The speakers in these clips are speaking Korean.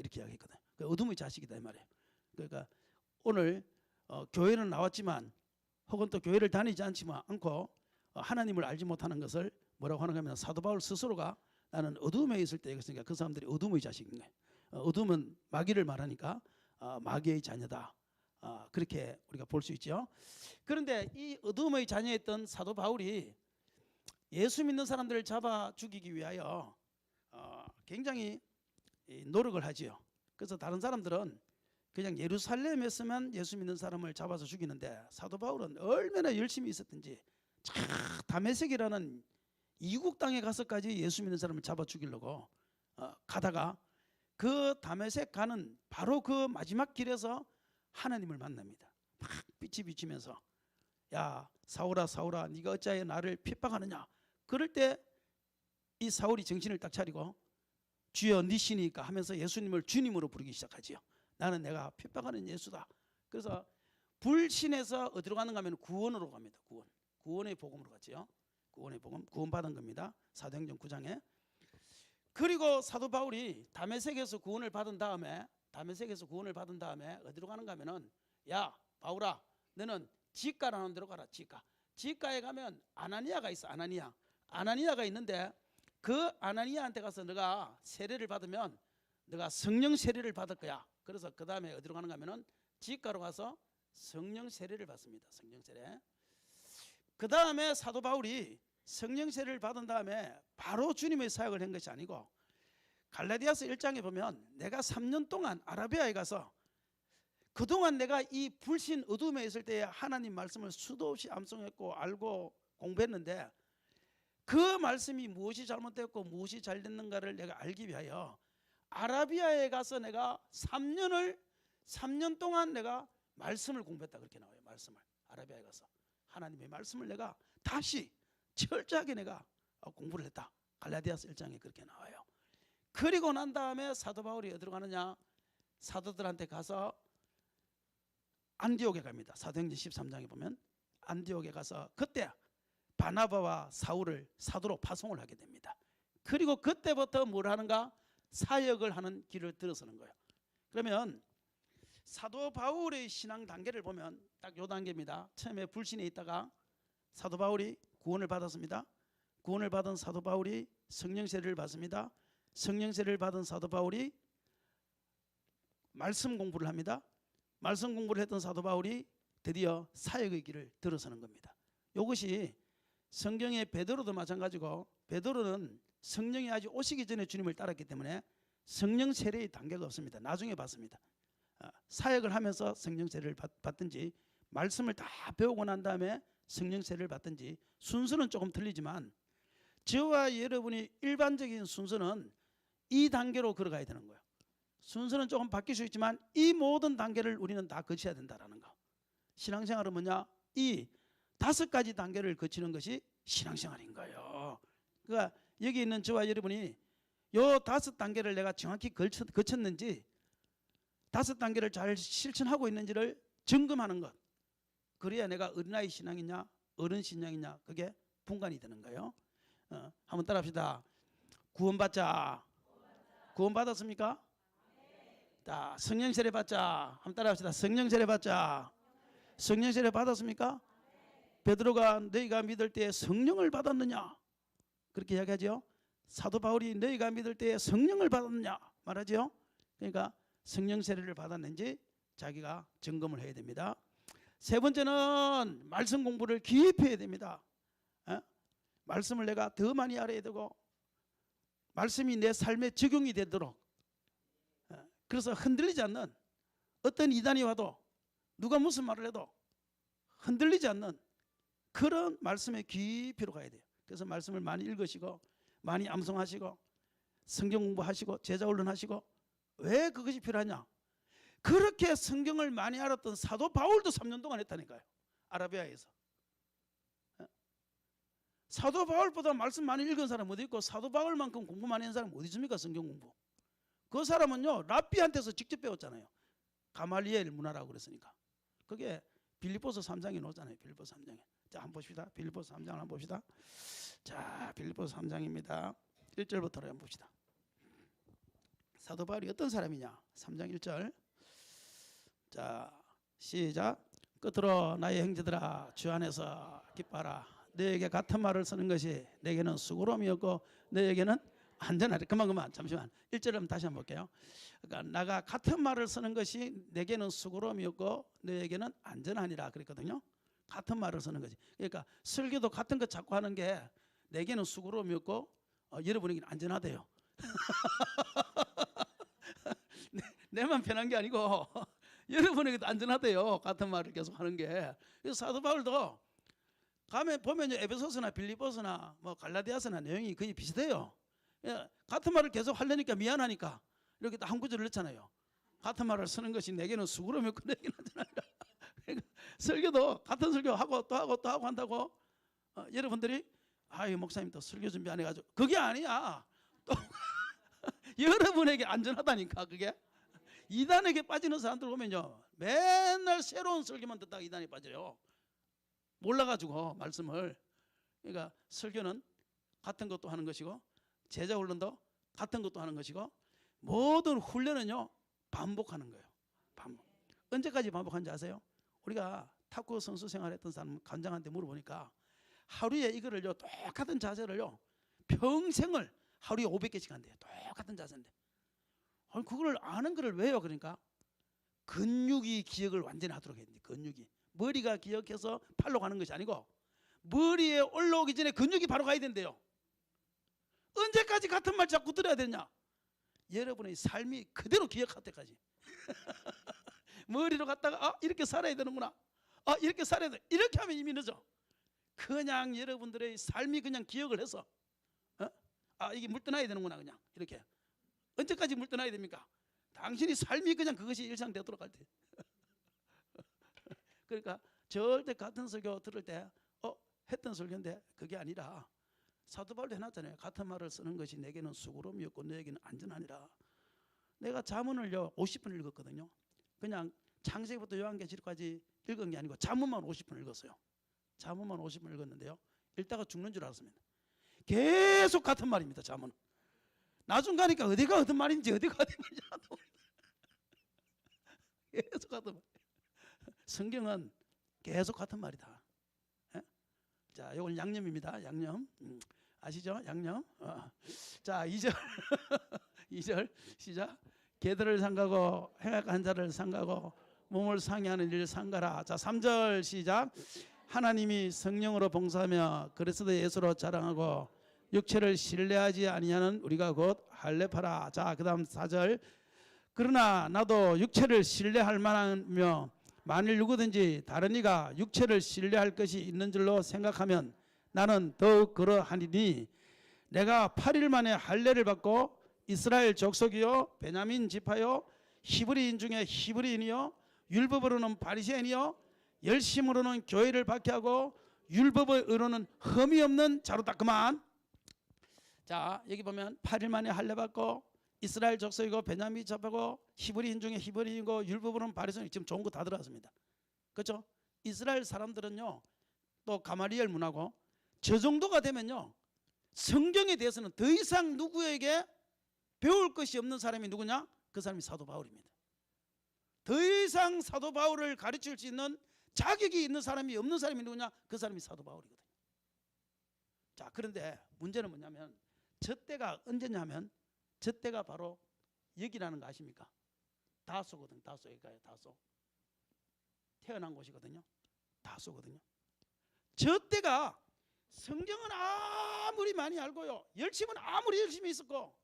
이렇게 이야기했거든. 어둠의 자식이다 이 말이에요. 그러니까 오늘 교회는 나왔지만 혹은 또 교회를 다니지 않고 하나님을 알지 못하는 것을 뭐라고 하는가 하면 사도 바울 스스로가 나는 어둠에 있을 때 그러니까 그 사람들이 어둠의 자식인 거예요. 어둠은 마귀를 말하니까 마귀의 자녀다. 그렇게 우리가 볼 수 있죠. 그런데 이 어둠의 자녀였던 사도 바울이 예수 믿는 사람들을 잡아 죽이기 위하여 굉장히 노력을 하지요. 그래서 다른 사람들은 그냥 예루살렘에서만 예수 믿는 사람을 잡아서 죽이는데 사도 바울은 얼마나 열심히 있었든지 다메섹이라는 이국 땅에 가서까지 예수 믿는 사람을 잡아 죽이려고 가다가 그 다메섹 가는 바로 그 마지막 길에서 하나님을 만납니다. 막 빛이 비치면서 야 사울아 사울아 네가 어찌하여 나를 핍박하느냐. 그럴 때 이 사울이 정신을 딱 차리고 주여 네 신이니까 하면서 예수님을 주님으로 부르기 시작하지요. 나는 내가 핍박하는 예수다. 그래서 불신에서 어디로 가는가 하면 구원으로 갑니다. 구원의 복음으로 갔지요. 구원의 복음, 구원받은 겁니다. 사도행전 9장에. 그리고 사도 바울이 다메섹에서 구원을 받은 다음에 어디로 가는가 하면은 야 바울아 너는 지가라는 데로 가라. 지가에 가면 아나니아가 있어. 아나니아가 있는데 그 아나니아한테 가서 너가 세례를 받으면 너가 성령 세례를 받을 거야. 그래서 그 다음에 어디로 가는가 하면은 지가로 가서 성령 세례를 받습니다. 성령 세례. 그 다음에 사도 바울이 성령 세례를 받은 다음에 바로 주님의 사역을 한 것이 아니고 갈라디아서 1장에 보면 내가 3년 동안 아라비아에 가서 그동안 내가 이 불신 어둠에 있을 때에 하나님 말씀을 수도 없이 암송했고 알고 공부했는데 그 말씀이 무엇이 잘못됐고 무엇이 잘 됐는가를 내가 알기 위하여 아라비아에 가서 내가 3년 동안 내가 말씀을 공부했다. 그렇게 나와요. 말씀을 아라비아에 가서 하나님의 말씀을 내가 다시 철저하게 내가 공부를 했다. 갈라디아서 1장에 그렇게 나와요. 그리고 난 다음에 사도 바울이 어디로 가느냐. 사도들한테 가서 안디옥에 갑니다. 사도행전 13장에 보면 안디옥에 가서 그때 바나바와 사울을 사도로 파송을 하게 됩니다. 그리고 그때부터 뭘 하는가? 사역을 하는 길을 들어서는 거예요. 그러면 사도 바울의 신앙 단계를 보면 딱 요 단계입니다. 처음에 불신에 있다가 사도 바울이 구원을 받았습니다. 구원을 받은 사도 바울이 성령 세례를 받습니다. 성령 세례를 받은 사도 바울이 말씀 공부를 합니다. 말씀 공부를 했던 사도 바울이 드디어 사역의 길을 들어서는 겁니다. 이것이 성경의 베드로도 마찬가지고 베드로는 성령이 아직 오시기 전에 주님을 따랐기 때문에 성령 세례의 단계가 없습니다. 나중에 받습니다. 사역을 하면서 성령 세례를 받든지 말씀을 다 배우고 난 다음에 성령 세례를 받든지 순서는 조금 틀리지만 저와 여러분이 일반적인 순서는 이 단계로 걸어가야 되는 거예요. 순서는 조금 바뀔 수 있지만 이 모든 단계를 우리는 다 거쳐야 된다는 거. 신앙생활은 뭐냐? 이 5가지 단계를 거치는 것이 신앙생활인 거예요. 그러니까 여기 있는 저와 여러분이 요 5단계를 내가 정확히 거쳤는지 5단계를 잘 실천하고 있는지를 점검하는 것. 그래야 내가 어린아이 신앙이냐 어른 신앙이냐 그게 분간이 되는 거예요. 한번 따라합시다. 구원받자. 구원받았습니까? 자, 성령 세례 받자. 한번 따라합시다. 성령 세례 받자. 성령 세례 받았습니까? 베드로가 너희가 믿을 때에 성령을 받았느냐? 그렇게 이야기하죠. 사도 바울이 너희가 믿을 때에 성령을 받았느냐 말하죠. 그러니까 성령 세례를 받았는지 자기가 점검을 해야 됩니다. 세 번째는 말씀 공부를 깊이 해야 됩니다. 말씀을 내가 더 많이 알아야 되고 말씀이 내 삶에 적용이 되도록 그래서 흔들리지 않는 어떤 이단이 와도 누가 무슨 말을 해도 흔들리지 않는 그런 말씀의 깊이로 가야 돼요. 그래서 말씀을 많이 읽으시고 많이 암송하시고 성경 공부하시고 제자 훈련하시고 왜 그것이 필요하냐? 그렇게 성경을 많이 알았던 사도 바울도 3년 동안 했다니까요. 아라비아에서. 사도 바울보다 말씀 많이 읽은 사람 어디 있고 사도 바울만큼 공부 많이 한 사람 어디 있습니까? 성경 공부. 그 사람은요 랍비한테서 직접 배웠잖아요. 가말리엘 문화라고 그랬으니까. 그게 빌립보서 3장에 나오잖아요. 빌립보서 3장에. 자, 한번 봅시다. 빌립보서 3장을 한번 봅시다. 자, 빌립보서 3장입니다. 1절부터 한번 봅시다. 사도 바울이 어떤 사람이냐? 3장 1절. 자, 시작. 끝으로 나의 형제들아 주 안에서 기뻐하라. 너에게 같은 말을 쓰는 것이 내게는 수고로움이었고 너에게는 안전하리. 그만 잠시만. 1절을 다시 한번 볼게요. 그러니까 나가 같은 말을 쓰는 것이 내게는 수고로움이었고 너에게는 안전하니라 그랬거든요. 같은 말을 쓰는 거지. 그러니까 설교도 같은 것 자꾸 하는 게 내게는 수고로움이었고 여러분에게는 안전하대요. 내만 편한 게 아니고 여러분에게도 안전하대요. 같은 말을 계속 하는 게. 그래서 사도 바울도 가면 보면 에베소서나 빌립보서나 뭐 갈라디아서나 내용이 거의 비슷해요. 같은 말을 계속 하려니까 미안하니까 이렇게 한 구절을 넣잖아요. 같은 말을 쓰는 것이 내게는 수고로움이었고 내게는 안전하니라. 그러니까 설교도 같은 설교 하고 또 하고 또 하고 한다고 여러분들이 아이 목사님 또 설교 준비 안 해가지고 그게 아니야. 또 여러분에게 안전하다니까. 그게 이단에게 빠지는 사람들 보면요 맨날 새로운 설교만 듣다가 이단에 빠져요. 몰라가지고 말씀을. 그러니까 설교는 같은 것도 하는 것이고 제자 훈련도 같은 것도 하는 것이고 모든 훈련은요 반복하는 거예요. 반복. 언제까지 반복하는지 아세요? 우리가 탁구 선수 생활했던 사람 관장한테 물어보니까 하루에 이거를요 똑같은 자세를요 평생을 하루에 500개씩 한대요. 똑같은 자세인데 아니 그걸 아는 거를 왜요? 그러니까 근육이 기억을 완전히 하도록 했는데 근육이 머리가 기억해서 팔로 가는 것이 아니고 머리에 올라오기 전에 근육이 바로 가야 된대요. 언제까지 같은 말 자꾸 들어야 되냐? 여러분의 삶이 그대로 기억할 때까지. 머리로 갔다가 이렇게 살아야 되는구나. 이렇게 살아야 돼. 이렇게 하면 이미 늦어. 그냥 여러분들의 삶이 그냥 기억을 해서 이게 물 떠나야 되는구나. 그냥 이렇게. 언제까지 물 떠나야 됩니까? 당신이 삶이 그냥 그것이 일상되도록 할 때. 그러니까 절대 같은 설교 들을 때 했던 설교인데 그게 아니라 사도 바울도 해놨잖아요. 같은 말을 쓰는 것이 내게는 수고로움이었고 너에게는 안전하니라. 내가 잠언을요 50분 읽었거든요. 그냥 창세기부터 요한계시록까지 읽은 게 아니고 잠언만 50분 읽었어요. 잠언만 50분 읽었는데요. 읽다가 죽는 줄 알았습니다. 계속 같은 말입니다. 잠언. 나중 가니까 어디가 어떤 말인지 어디가 어떤 말인지 하나도 계속 같은 말. 성경은 계속 같은 말이다. 자, 이건 양념입니다. 양념. 아시죠? 양념. 자, 2절. 2절 시작. 개들을 상가고 행악한 자를 상가고 몸을 상해하는 일을 상가라. 자, 3절 시작. 하나님이 성령으로 봉사하며 그리스도 예수로 자랑하고 육체를 신뢰하지 아니하는 우리가 곧 할례파라. 자, 그다음 4절. 그러나 나도 육체를 신뢰할 만하며 만일 누구든지 다른 이가 육체를 신뢰할 것이 있는 줄로 생각하면 나는 더욱 그러하니니 내가 8일 만에 할례를 받고 이스라엘 족속이요 베냐민 지파요 히브리인 중에 히브리인이요 율법으로는 바리새인이요 열심으로는 교회를 박해하고 율법으로는 흠이 없는 자로다. 그만. 자, 여기 보면 8일 만에 할례 받고 이스라엘 족속이고 베냐민 지파고 히브리인 중에 히브리인이고 율법으로는 바리새인. 지금 좋은 거 다 들어갔습니다. 그렇죠? 이스라엘 사람들은요 또 가말리엘 문화고 저 정도가 되면요 성경에 대해서는 더 이상 누구에게 배울 것이 없는 사람이 누구냐? 그 사람이 사도 바울입니다. 더 이상 사도 바울을 가르칠 수 있는 자격이 있는 사람이 없는 사람이 누구냐? 그 사람이 사도 바울이거든요. 자, 그런데 문제는 뭐냐면 저 때가 언제냐면 저 때가 바로 여기라는 거 아십니까? 다소거든요. 다소에 가요. 다소. 태어난 곳이거든요. 다소거든요. 저 때가 성경은 아무리 많이 알고요 열심은 아무리 열심히 있었고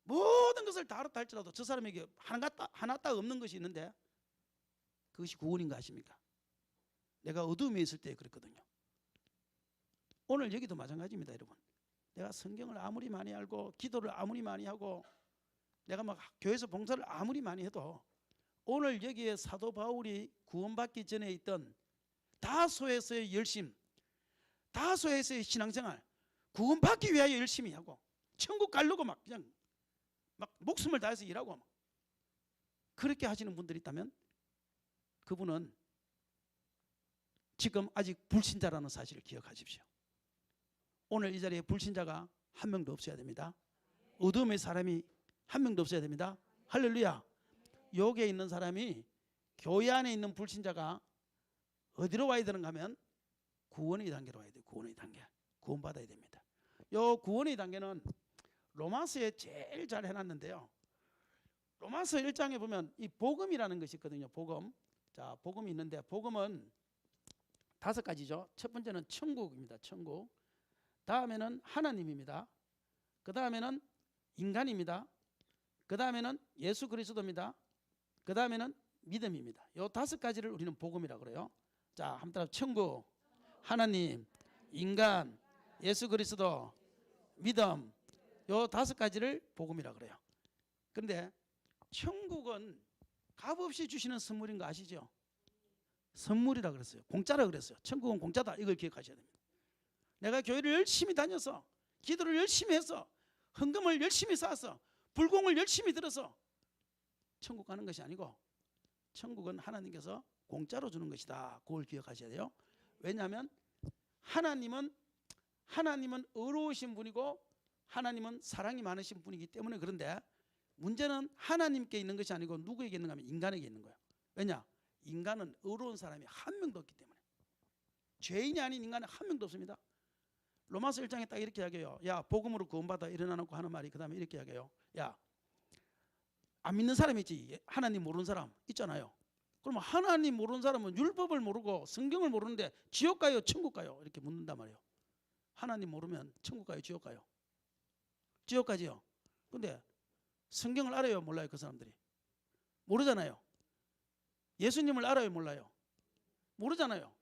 모든 것을 다 알았다 할지라도 저 사람에게 하나 딱 없는 것이 있는데 그것이 구원인가 아십니까? 내가 어둠에 있을 때 그랬거든요. 오늘 여기도 마찬가지입니다. 여러분, 내가 성경을 아무리 많이 알고 기도를 아무리 많이 하고 내가 막 교회에서 봉사를 아무리 많이 해도 오늘 여기에 사도 바울이 구원받기 전에 있던 다소에서의 열심, 다소에서의 신앙생활, 구원받기 위하여 열심히 하고 천국 가려고 막 그냥 막 목숨을 다해서 일하고 막 그렇게 하시는 분들이 있다면 그분은 지금 아직 불신자라는 사실을 기억하십시오. 오늘 이 자리에 불신자가 한 명도 없어야 됩니다. 어둠의 사람이 한 명도 없어야 됩니다. 할렐루야. 여기에 있는 사람이 교회 안에 있는 불신자가 어디로 와야 되는가 하면 구원의 단계로 와야 돼요. 구원의 단계. 구원받아야 됩니다. 요 구원의 단계는 로마서에 제일 잘 해놨는데요. 로마서 1장에 보면 이 복음이라는 것이 있거든요. 복음. 자, 복음이 있는데 복음은 5가지죠. 첫 번째는 천국입니다. 천국. 다음에는 하나님입니다. 그 다음에는 인간입니다. 그 다음에는 예수 그리스도입니다. 그 다음에는 믿음입니다. 요 5가지를 우리는 복음이라고 그래요. 자, 한번 따라 천국, 하나님, 인간, 예수 그리스도, 믿음. 요 5가지를 복음이라고 그래요. 그런데 천국은 값없이 주시는 선물인 거 아시죠? 선물이라 그랬어요. 공짜라 그랬어요. 천국은 공짜다. 이걸 기억하셔야 됩니다. 내가 교회를 열심히 다녀서 기도를 열심히 해서 헌금을 열심히 쌓아서 불공을 열심히 들어서 천국 가는 것이 아니고 천국은 하나님께서 공짜로 주는 것이다. 그걸 기억하셔야 돼요. 왜냐하면 하나님은 의로우신 분이고 하나님은 사랑이 많으신 분이기 때문에. 그런데 문제는 하나님께 있는 것이 아니고 누구에게 있는가 하면 인간에게 있는 거예요. 왜냐? 인간은 의로운 사람이 한 명도 없기 때문에. 죄인이 아닌 인간은 한 명도 없습니다. 로마서 1장에 딱 이렇게 이야기해요. 야, 복음으로 구원받아 일어나놓고 하는 말이 그 다음에 이렇게 이야기해요. 야, 안 믿는 사람 있지. 하나님 모르는 사람 있잖아요. 그러면 하나님 모르는 사람은 율법을 모르고 성경을 모르는데 지옥 가요 천국 가요 이렇게 묻는단 말이에요. 하나님 모르면 천국 가요 지옥 가요? 지옥 가지요. 근데 성경을 알아요 몰라요? 그 사람들이 모르잖아요. 예수님을 알아요 몰라요? 모르잖아요.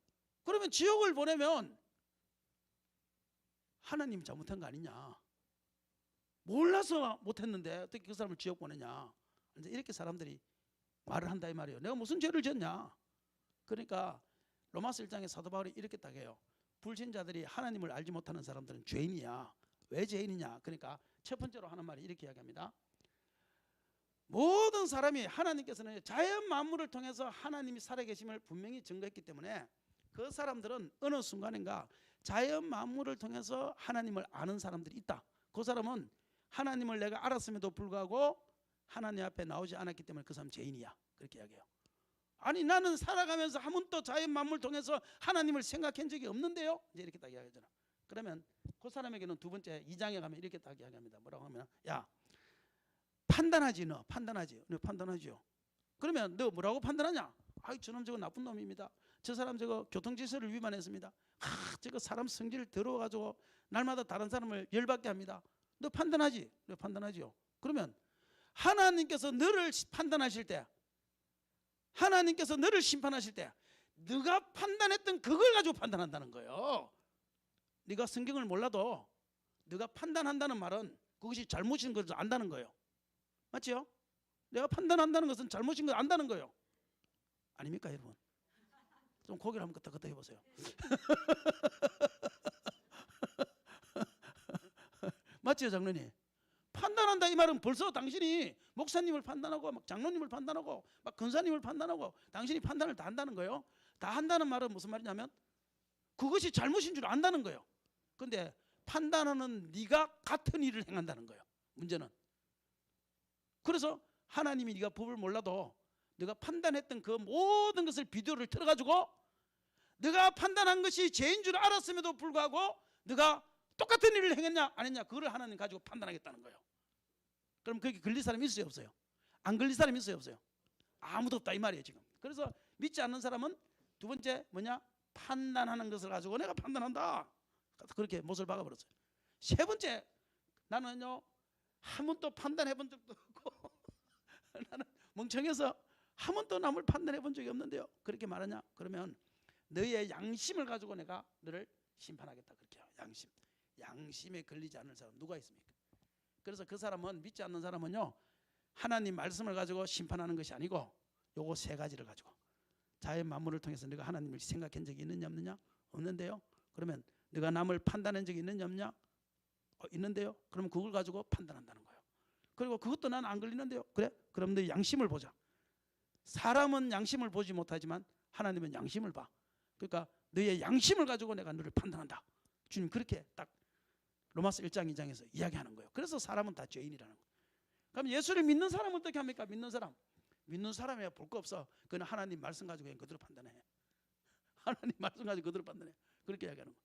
그러면 지옥을 보내면 하나님 잘못한 거 아니냐? 몰라서 못했는데 어떻게 그 사람을 지옥 보내냐? 이렇게 사람들이 말을 한다 이 말이에요. 내가 무슨 죄를 졌냐? 그러니까 로마서 1장에 사도 바울이 이렇게 딱 해요. 불신자들이 하나님을 알지 못하는 사람들은 죄인이야. 왜 죄인이냐? 그러니까 첫 번째로 하는 말이 이렇게 이야기합니다. 모든 사람이 하나님께서는 자연 만물을 통해서 하나님이 살아계심을 분명히 증거했기 때문에 그 사람들은 어느 순간인가 자연 만물을 통해서 하나님을 아는 사람들이 있다. 그 사람은 하나님을 내가 알았음에도 불구하고 하나님 앞에 나오지 않았기 때문에 그 사람 죄인이야. 그렇게 이야기해요. 아니 나는 살아가면서 한 번도 자연 만물을 통해서 하나님을 생각한 적이 없는데요. 이제 이렇게 딱 이야기하잖아. 그러면 그 사람에게는 두 번째 2장에 가면 이렇게 딱 이야기합니다. 뭐라고 하면 야 판단하지 너 판단하지 너 판단하죠. 그러면 너 뭐라고 판단하냐? 아이 저놈 저거 나쁜 놈입니다. 저 사람 저거 교통질서를 위반했습니다. 저거 사람 성질 더러워가지고 날마다 다른 사람을 열받게 합니다. 너 판단하지? 너 판단하지요. 그러면 하나님께서 너를 판단하실 때 하나님께서 너를 심판하실 때 네가 판단했던 그걸 가지고 판단한다는 거예요. 네가 성경을 몰라도 네가 판단한다는 말은 그것이 잘못인 것을 안다는 거예요. 맞죠? 내가 판단한다는 것은 잘못인 걸 안다는 거예요. 아닙니까 여러분? 좀 고개를 한번 끄덕끄덕 해보세요. 맞죠 장로님? 판단한다 이 말은 벌써 당신이 목사님을 판단하고 막 장로님을 판단하고 막 권사님을 판단하고 당신이 판단을 다 한다는 거예요. 다 한다는 말은 무슨 말이냐면 그것이 잘못인 줄 안다는 거예요. 그런데 판단하는 네가 같은 일을 행한다는 거예요. 문제는. 그래서 하나님이 네가 법을 몰라도 네가 판단했던 그 모든 것을 비디오를 틀어가지고 네가 판단한 것이 죄인 줄 알았음에도 불구하고 네가 똑같은 일을 행했냐 안 했냐 그거를 하나님 가지고 판단하겠다는 거예요. 그럼 거기 걸릴 사람이 있어요 없어요? 안 걸릴 사람이 있어요 없어요? 아무도 없다 이 말이에요 지금. 그래서 믿지 않는 사람은 두 번째 뭐냐? 판단하는 것을 가지고 내가 판단한다. 그렇게 못을 박아버렸어요. 세 번째 나는요 한 번도 판단해 본 적도 없고 나는 멍청해서 한 번도 남을 판단해 본 적이 없는데요. 그렇게 말하냐? 그러면 너의 양심을 가지고 내가 너를 심판하겠다 그렇게 해요. 양심에 걸리지 않는 사람 누가 있습니까? 그래서 그 사람은 믿지 않는 사람은요 하나님 말씀을 가지고 심판하는 것이 아니고 요거 세 가지를 가지고 자연 만물을 통해서 네가 하나님을 생각한 적이 있느냐 없느냐? 없는데요. 그러면 네가 남을 판단한 적이 있느냐 없느냐? 있는데요. 그러면 그걸 가지고 판단한다는 거예요. 그리고 그것도 난 안 걸리는데요. 그래? 그럼 너 양심을 보자. 사람은 양심을 보지 못하지만 하나님은 양심을 봐. 그러니까 너의 양심을 가지고 내가 너를 판단한다. 주님 그렇게 딱 로마서 1장 2장에서 이야기하는 거예요. 그래서 사람은 다 죄인이라는 거예요. 그럼 예수를 믿는 사람은 어떻게 합니까? 믿는 사람이야 볼 거 없어. 그는 하나님 말씀 가지고 그냥 그대로 판단해. 하나님 말씀 가지고 그대로 판단해. 그렇게 이야기하는 거.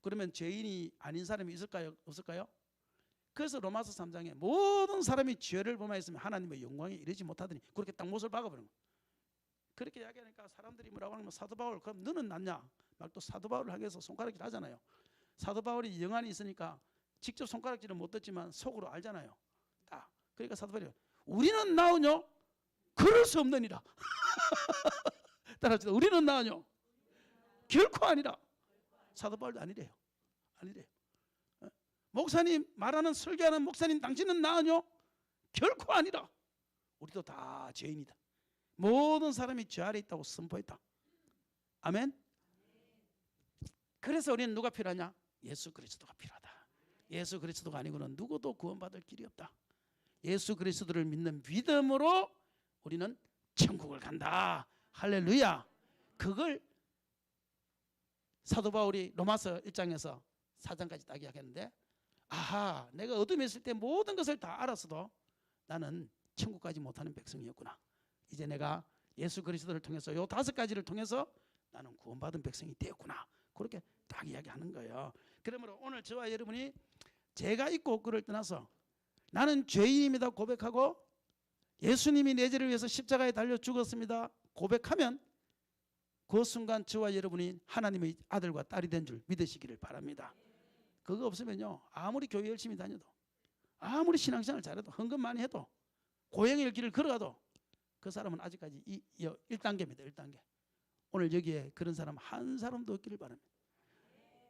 그러면 죄인이 아닌 사람이 있을까요? 없을까요? 그래서 로마서 3장에 모든 사람이 죄를 범하였으면 하나님의 영광에 이르지 못하더니 그렇게 딱 못을 박아버리는 거예요. 그렇게 이야기하니까 사람들이 뭐라고 하냐면 사도 바울 그럼 너는 낫냐? 막 또 사도 바울을 하기 위해서 손가락질 하잖아요. 사도 바울이 영안이 있으니까 직접 손가락질은 못 듣지만 속으로 알잖아요. 딱. 그러니까 사도 바울이 우리는 나으뇨? 그럴 수 없느니라. 따라합시다. 우리는 나으뇨? 결코 아니라. 사도 바울도 아니래요. 아니래요. 목사님 말하는 설교하는 목사님 당신은 나으뇨? 결코 아니라. 우리도 다 죄인이다. 모든 사람이 죄 아래 있다고 선포했다. 아멘. 그래서 우리는 누가 필요하냐? 예수 그리스도가 필요하다. 예수 그리스도가 아니고는 누구도 구원받을 길이 없다. 예수 그리스도를 믿는 믿음으로 우리는 천국을 간다. 할렐루야. 그걸 사도 바울이 로마서 1장에서 4장까지 딱 이야기했는데 아하 내가 어둠에 있을 때 모든 것을 다 알았어도 나는 천국 가지 못하는 백성이었구나. 이제 내가 예수 그리스도를 통해서 요 5가지를 통해서 나는 구원받은 백성이 되었구나. 그렇게 딱 이야기하는 거예요. 그러므로 오늘 저와 여러분이 죄가 있고 없고를 떠나서 나는 죄인입니다 고백하고 예수님이 내 죄를 위해서 십자가에 달려 죽었습니다 고백하면 그 순간 저와 여러분이 하나님의 아들과 딸이 된 줄 믿으시기를 바랍니다. 그거 없으면요 아무리 교회 열심히 다녀도 아무리 신앙생활 잘해도 헌금 많이 해도 고행의 길을 걸어가도 그 사람은 아직까지 1단계입니다. 1단계. 오늘 여기에 그런 사람 한 사람도 없기를 바랍니다.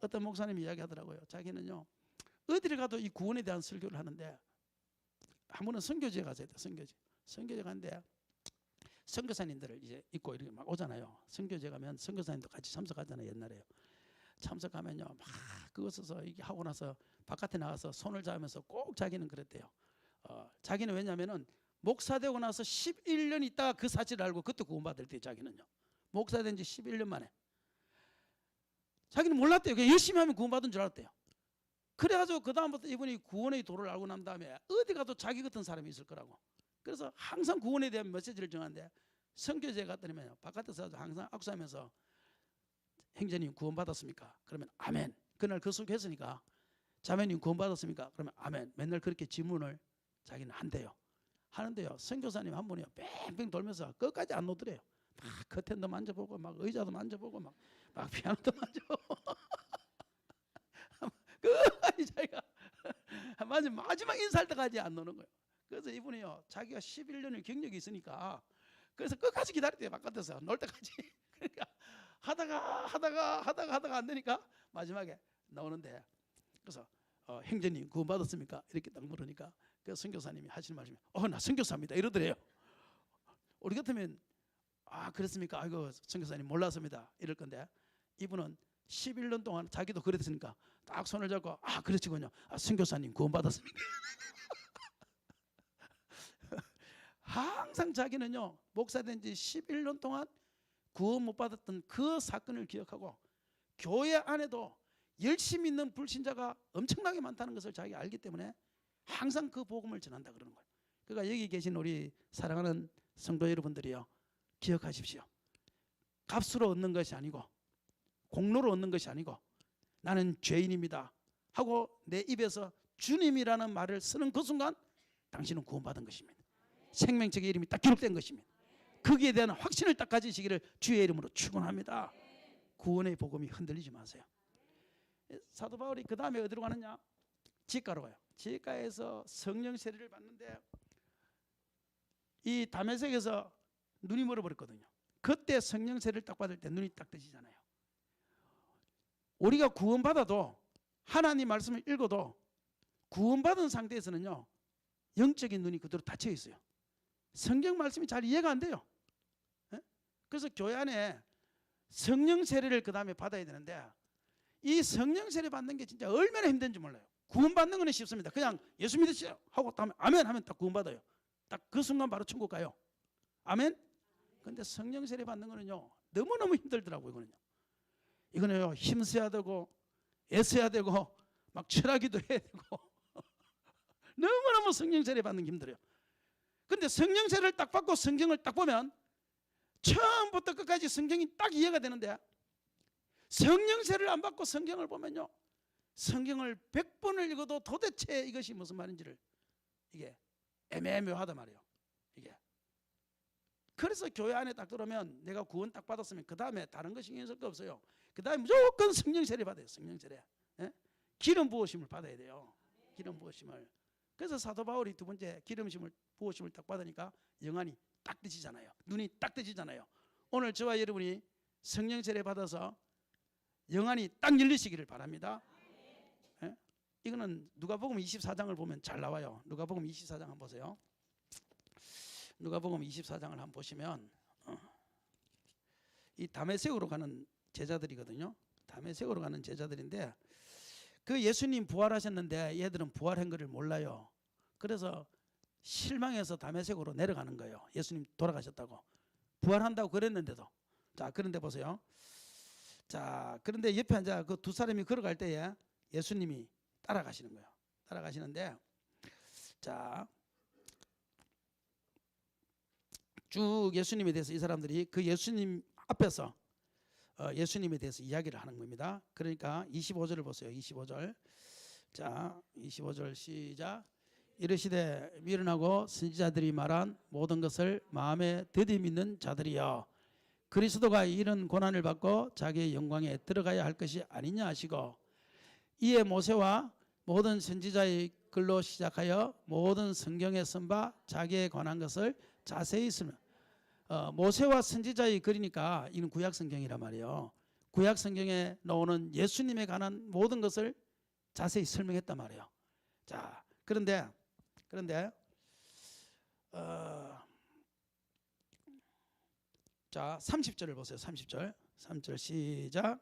어떤 목사님이 이야기하더라고요. 자기는요 어디를 가도 이 구원에 대한 설교를 하는데 한 번은 선교지에 가서 했다. 선교지 가는데 선교사님들을 이제 입고 이렇게 막 오잖아요. 선교제 가면 선교사님도 같이 참석하잖아요. 옛날에요. 참석하면요 막 그거 써서 이게 하고 나서 바깥에 나가서 손을 잡으면서 꼭 자기는 그랬대요. 자기는 왜냐면은 목사 되고 나서 11년 있다가 그 사실을 알고 그때 구원받을 때 자기는요 목사 된 지 11년 만에 자기는 몰랐대요. 그냥 열심히 하면 구원받은 줄 알았대요. 그래가지고 그 다음부터 이분이 구원의 도를 알고 난 다음에 어디 가도 자기 같은 사람이 있을 거라고. 그래서 항상 구원에 대한 메시지를 정하는데 선교제 갔더니만요 바깥에서 항상 악수하면서 형제님 구원받았습니까? 그러면 아멘. 그날 그 설교했으니까 자매님 구원받았습니까? 그러면 아멘. 맨날 그렇게 질문을 자기는 한대요. 하는데요 선교사님 한 분이요 뺑뺑 돌면서 끝까지 안 놓더래요. 막 커튼도 만져보고 막 의자도 만져보고 막 피아노도 만져보고 끝까지 자기가 마지막 인사할 때까지 안 노는 거예요. 그래서 이분이요 자기가 11년의 경력이 있으니까 그래서 끝까지 기다렸대요. 바깥에서 놀 때까지. 그러니까 하다가 안 되니까 마지막에 나오는데 그래서 형제님 구원받았습니까? 이렇게 딱 물으니까 그 선교사님이 하시는 말씀이 나 선교사입니다 이러더래요. 우리 같으면 그렇습니까? 아이고 선교사님 몰랐습니다 이럴 건데 이분은 11년 동안 자기도 그랬으니까 딱 손을 잡고 그렇지군요. 선교사님 구원받았습니까? 항상 자기는요 목사 된 지 11년 동안 구원 못 받았던 그 사건을 기억하고 교회 안에도 열심히 있는 불신자가 엄청나게 많다는 것을 자기가 알기 때문에 항상 그 복음을 전한다 그러는 거예요. 그러니까 여기 계신 우리 사랑하는 성도 여러분들이요 기억하십시오. 값으로 얻는 것이 아니고 공로로 얻는 것이 아니고 나는 죄인입니다 하고 내 입에서 주님이라는 말을 쓰는 그 순간 당신은 구원받은 것입니다. 생명책의 이름이 딱 기록된 것입니다. 거기에 대한 확신을 딱 가지시기를 주의 이름으로 축원합니다. 구원의 복음이 흔들리지 마세요. 사도 바울이 그 다음에 어디로 가느냐? 지가로 가요. 지가에서 성령 세례를 받는데 이 다메섹에서 눈이 멀어버렸거든요. 그때 성령 세례를 딱 받을 때 눈이 딱 뜨시잖아요. 우리가 구원받아도 하나님 말씀을 읽어도 구원받은 상태에서는요 영적인 눈이 그대로 닫혀 있어요. 성경 말씀이 잘 이해가 안 돼요. 그래서 교회 안에 성령 세례를 그 다음에 받아야 되는데 이 성령 세례 받는 게 진짜 얼마나 힘든지 몰라요. 구원받는 거는 쉽습니다. 그냥 예수 믿으시죠 하고 다음에 아멘 하면 딱 구원받아요. 딱 그 순간 바로 천국 가요. 아멘. 근데 성령 세례 받는 거는요 너무너무 힘들더라고요. 이거는요 힘써야 되고 애써야 되고 막 철하기도 해야 되고 너무너무 성령 세례 받는 게 힘들어요. 근데 성령 세례를 딱 받고 성경을 딱 보면 처음부터 끝까지 성경이 딱 이해가 되는데, 성령 세례를 안 받고 성경을 보면요, 성경을 100번을 읽어도 도대체 이것이 무슨 말인지를 이게 애매모호하단 말이에요. 이게 그래서 교회 안에 딱 들어오면 내가 구원 딱 받았으면 그 다음에 다른 거 신경 쓸 거 없어요. 그 다음에 무조건 성령 세례 받아요. 성령 세례. 예? 기름 부으심을 받아야 돼요. 기름 부으심을. 그래서 사도 바울이 두 번째 기름심을 부으심을 딱 받으니까 영안이 딱 뜨지잖아요. 눈이 딱 뜨지잖아요. 오늘 저와 여러분이 성령 세례 받아서 영안이 딱 열리시기를 바랍니다. 예? 이거는 누가복음 24장을 보면 잘 나와요. 누가복음 24장 한번 보세요. 누가복음 24장을 한번 보시면 이 다메섹으로 가는 제자들이거든요. 다메섹으로 가는 제자들인데, 그 예수님 부활하셨는데 얘들은 부활한 것을 몰라요. 그래서 실망해서 다메섹으로 내려가는 거예요. 예수님 돌아가셨다고, 부활한다고 그랬는데도. 자, 그런데 보세요. 자, 그런데 옆에 앉아 그 두 사람이 걸어갈 때에 예수님이 따라가시는 거예요. 따라가시는데, 자, 쭉 예수님에 대해서 이 사람들이 그 예수님 앞에서 예수님에 대해서 이야기를 하는 겁니다. 그러니까 25절을 보세요. 25절. 자, 25절 시작. 이르시되 미련하고 선지자들이 말한 모든 것을 마음에 드디 믿는 자들이여, 그리스도가 이런 고난을 받고 자기의 영광에 들어가야 할 것이 아니냐 하시고, 이에 모세와 모든 선지자의 글로 시작하여 모든 성경에 쓴 바 자기에 관한 것을 자세히 쓰며, 모세와 선지자의 글이니까 이는 구약 성경이란 말이에요. 구약 성경에 나오는 예수님에 관한 모든 것을 자세히 설명했단 말이에요. 자, 그런데 자, 30절을 보세요. 30절 시작.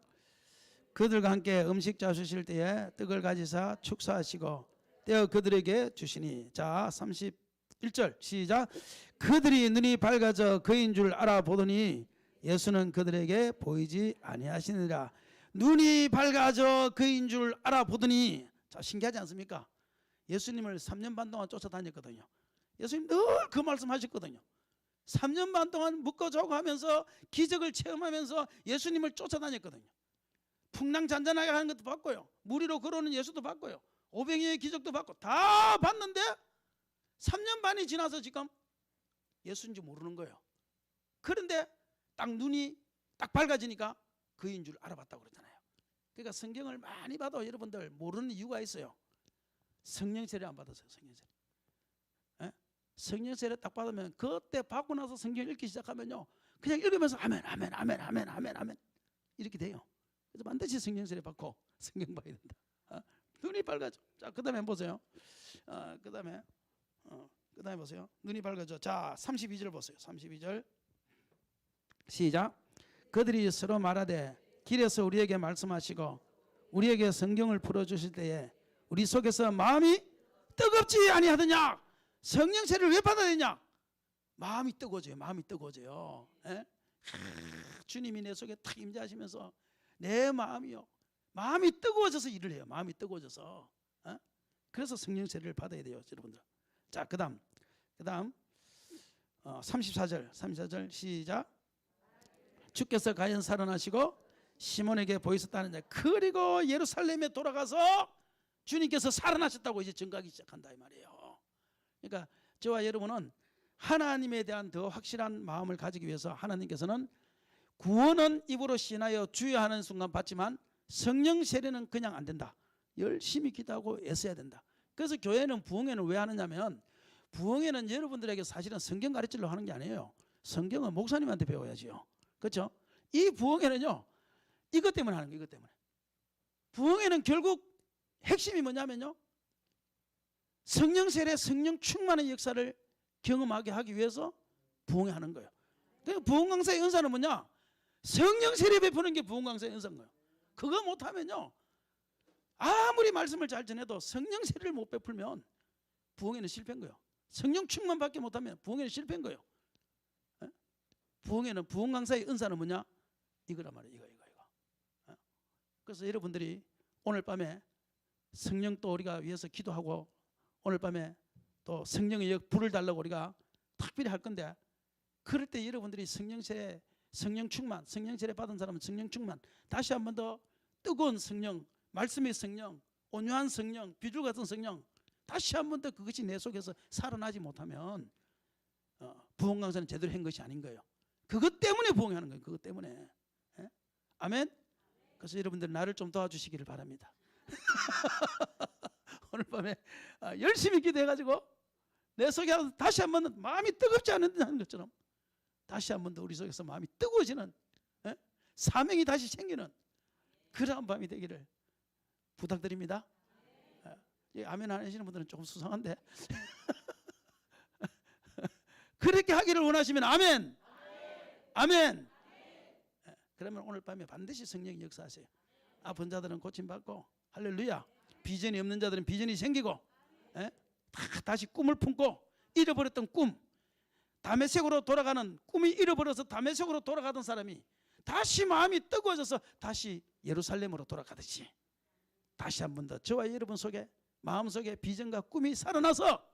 그들과 함께 음식 잡수실 때에 떡을 가지사 축사하시고 떼어 그들에게 주시니. 자, 31절 시작. 그들이 눈이 밝아져 그인 줄 알아보더니 예수는 그들에게 보이지 아니하시니라. 눈이 밝아져 그인 줄 알아보더니. 자, 신기하지 않습니까? 예수님을 3년 반 동안 쫓아다녔거든요. 예수님 늘 그 말씀 하셨거든요. 3년 반 동안 묶어자고 하면서 기적을 체험하면서 예수님을 쫓아다녔거든요. 풍랑잔잔하게 하는 것도 봤고요, 무리로 걸어오는 예수도 봤고요, 오병이의 기적도 봤고 다 봤는데 3년 반이 지나서 지금 예수인지 모르는 거예요. 그런데 딱 눈이 딱 밝아지니까 그인 줄 알아봤다고 그러잖아요. 그러니까 성경을 많이 봐도 여러분들 모르는 이유가 있어요. 성령 세례 안 받았어요. 성령 세례. 예? 성령 세례 딱 받으면 그때 받고 나서 성경 읽기 시작하면요, 그냥 읽으면서 아멘 아멘 아멘 아멘 아멘 아멘 이렇게 돼요. 그래서 반드시 성령 세례 받고 성경 봐야 된다. 눈이 밝아져. 자, 그다음에 보세요. 그다음에 보세요. 눈이 밝아져. 자, 32절 보세요. 32절 시작. 그들이 서로 말하되 길에서 우리에게 말씀하시고 우리에게 성경을 풀어주실 때에 우리 속에서 마음이 뜨겁지 아니하더냐. 성령 세례를 왜 받아야 되냐? 마음이 뜨거워져요. 마음이 뜨거워져요. 예? 주님이 내 속에 탁 임재하시면서 내 마음이요, 마음이 뜨거워져서 일을 해요. 마음이 뜨거워져서. 그래서 성령 세례를 받아야 돼요, 여러분들. 자, 그다음 34절 시작. 주께서 가연 살아나시고 시몬에게 보이셨다는 자, 그리고 예루살렘에 돌아가서 주님께서 살아나셨다고 이제 증거하기 시작한다 이 말이에요. 그러니까 저와 여러분은 하나님에 대한 더 확실한 마음을 가지기 위해서 하나님께서는 구원은 입으로 신하여 주여 하는 순간 받지만 성령 세례는 그냥 안 된다. 열심히 기도하고 애써야 된다. 그래서 교회는 부흥회는 왜 하느냐면, 부흥회는 여러분들에게 사실은 성경 가르치려고 하는 게 아니에요. 성경은 목사님한테 배워야지요. 그렇죠? 이 부흥회는요, 이것 때문에 하는 거예요. 이것 때문에. 부흥회는 결국 핵심이 뭐냐면요, 성령 세례, 성령 충만의 역사를 경험하게 하기 위해서 부흥회 하는 거예요. 그러니까 부흥 강사의 은사는 뭐냐? 성령 세례 베푸는 게 부흥 강사의 은사인 거예요. 그거 못하면요, 아무리 말씀을 잘 전해도 성령 세례를 못 베풀면 부흥회는 실패인 거예요. 성령 충만 받게 못하면 부흥회는 실패인 거예요. 부흥회는, 부흥 강사의 은사는 뭐냐? 이거란 말이에요. 이거. 그래서 여러분들이 오늘 밤에 성령 또 우리가 위해서 기도하고 오늘 밤에 또 성령의 불을 달라고 우리가 특별히 할 건데, 그럴 때 여러분들이 성령세례, 성령 충만, 성령 세례 받은 사람은 성령 충만, 다시 한 번 더 뜨거운 성령, 말씀의 성령, 온유한 성령, 비둘 같은 성령, 다시 한 번 더 그것이 내 속에서 살아나지 못하면 부흥 강사는 제대로 한 것이 아닌 거예요. 그것 때문에 부흥하는 거예요. 그것 때문에. 예? 아멘. 그래서 여러분들 나를 좀 도와주시기를 바랍니다. 오늘 밤에 열심히 기도해가지고 내 속에 다시 한 번 마음이 뜨겁지 않은 것처럼 다시 한 번 더 우리 속에서 마음이 뜨거워지는, 사명이 다시 생기는 그러한 밤이 되기를 부탁드립니다. 아멘 안 하시는 분들은 조금 수상한데 그렇게 하기를 원하시면 아멘. 아멘. 그러면 오늘 밤에 반드시 성령이 역사하세요. 아픈 자들은 고침받고, 할렐루야. 비전이 없는 자들은 비전이 생기고, 다시 꿈을 품고, 잃어버렸던 꿈, 다메섹으로 돌아가는, 꿈이 잃어버려서 다메섹으로 돌아가던 사람이 다시 마음이 뜨거워져서 다시 예루살렘으로 돌아가듯이 다시 한 번 더 저와 여러분 속에, 마음속에 비전과 꿈이 살아나서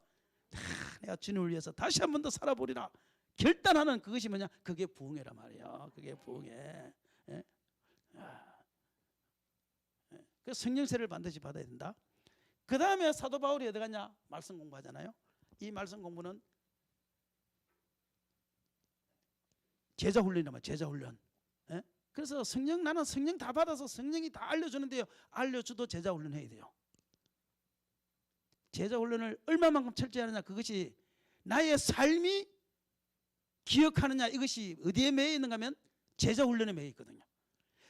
내가 주님을 위해서 다시 한 번 더 살아보리라 결단하는, 그것이 뭐냐? 그게 부흥회라 말이에요. 그게 부흥회. 그 성령세를 반드시 받아야 된다. 그 다음에 사도 바울이 어디 갔냐? 말씀 공부하잖아요. 이 말씀 공부는 제자 훈련이란 제자 훈련. 그래서 나는 성령 다 받아서 성령이 다 알려주는데요. 알려줘도 제자 훈련해야 돼요. 제자 훈련을 얼마만큼 철저히 하느냐, 그것이 나의 삶이 기억하느냐, 이것이 어디에 매여 있는가 하면 제자 훈련에 매여 있거든요.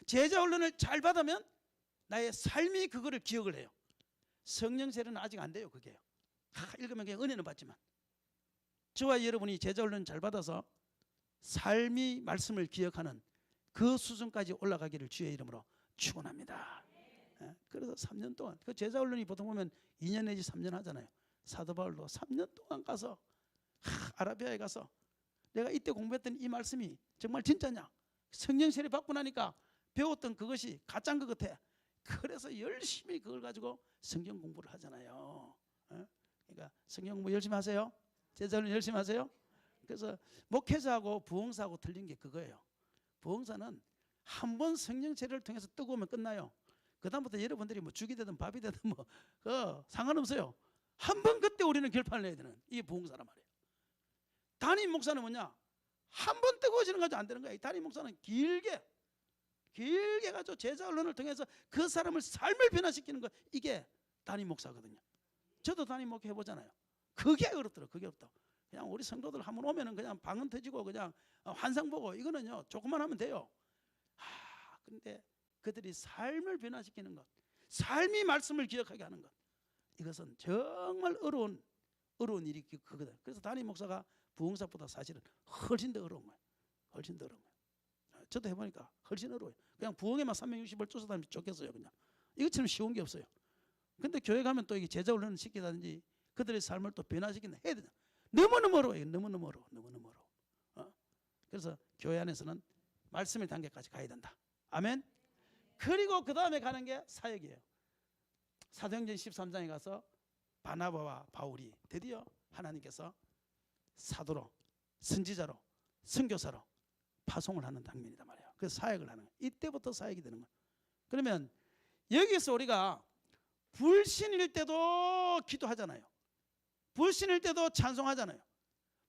제자 훈련을 잘 받으면 나의 삶이 그거를 기억을 해요. 성령 세례는 아직 안 돼요. 그게요. 읽으면 그냥 은혜는 받지만, 저와 여러분이 제자 훈련을 잘 받아서 삶이 말씀을 기억하는 그 수준까지 올라가기를 주의 이름으로 축원합니다. 그래서 3년 동안, 그 제자 훈련이 보통 보면 2년 내지 3년 하잖아요. 사도 바울도 3년 동안 가서 아라비아에 가서 내가 이때 공부했던 이 말씀이 정말 진짜냐, 성령 세례 받고 나니까 배웠던 그것이 가짜인 것 같아. 그래서 열심히 그걸 가지고 성경 공부를 하잖아요. 그러니까 성경 공부 열심히 하세요. 제자 훈련 열심히 하세요. 그래서 목회자하고 부흥사하고 틀린 게 그거예요. 부흥사는 한 번 성령 세례를 통해서 뜨거우면 끝나요. 그 다음부터 여러분들이 뭐 죽이 되든 밥이 되든 뭐 상관없어요. 한 번 그때 우리는 결판을 내야 되는, 이게 부흥사란 말이에요. 담임 목사는 뭐냐? 한 번 뜨거워지는 가지고 안 되는 거예요. 담임 목사는 길게 가지고 제자 훈련을 통해서 그 사람을 삶을 변화시키는 거, 이게 담임 목사거든요. 저도 담임 목회 해보잖아요. 그게 어렵더라고요. 그게 어렵다. 그냥 우리 성도들 한 번 오면은 그냥 방언 터지고 그냥 환상 보고 이거는요 조금만 하면 돼요. 근데 그들이 삶을 변화시키는 것, 삶이 말씀을 기억하게 하는 것, 이것은 정말 어려운 일이 그거다. 그래서 담임 목사가 부흥사보다 사실은 훨씬 더 어려운 거예요. 훨씬 더 어려운 거예요. 저도 해보니까 훨씬 어려워요. 그냥 부흥에만 360을 쫓아다니면 좋겠어요. 그냥 이것처럼 쉬운 게 없어요. 근데 교회 가면 또 이게 제자 훈련을 시키다든지 그들의 삶을 또 변화시킨다 해야 되잖아. 너무너무 어려워요. 너무너무 어려워. 그래서 교회 안에서는 말씀의 단계까지 가야 된다. 아멘. 그리고 그 다음에 가는 게 사역이에요. 사도행전 13장에 가서 바나바와 바울이 드디어 하나님께서 사도로, 선지자로, 선교사로 파송을 하는 장면이란 말이에요. 그래서 사역을 하는 거예요. 이때부터 사역이 되는 거예요. 그러면 여기서 우리가 불신일 때도 기도하잖아요. 불신일 때도 찬송하잖아요.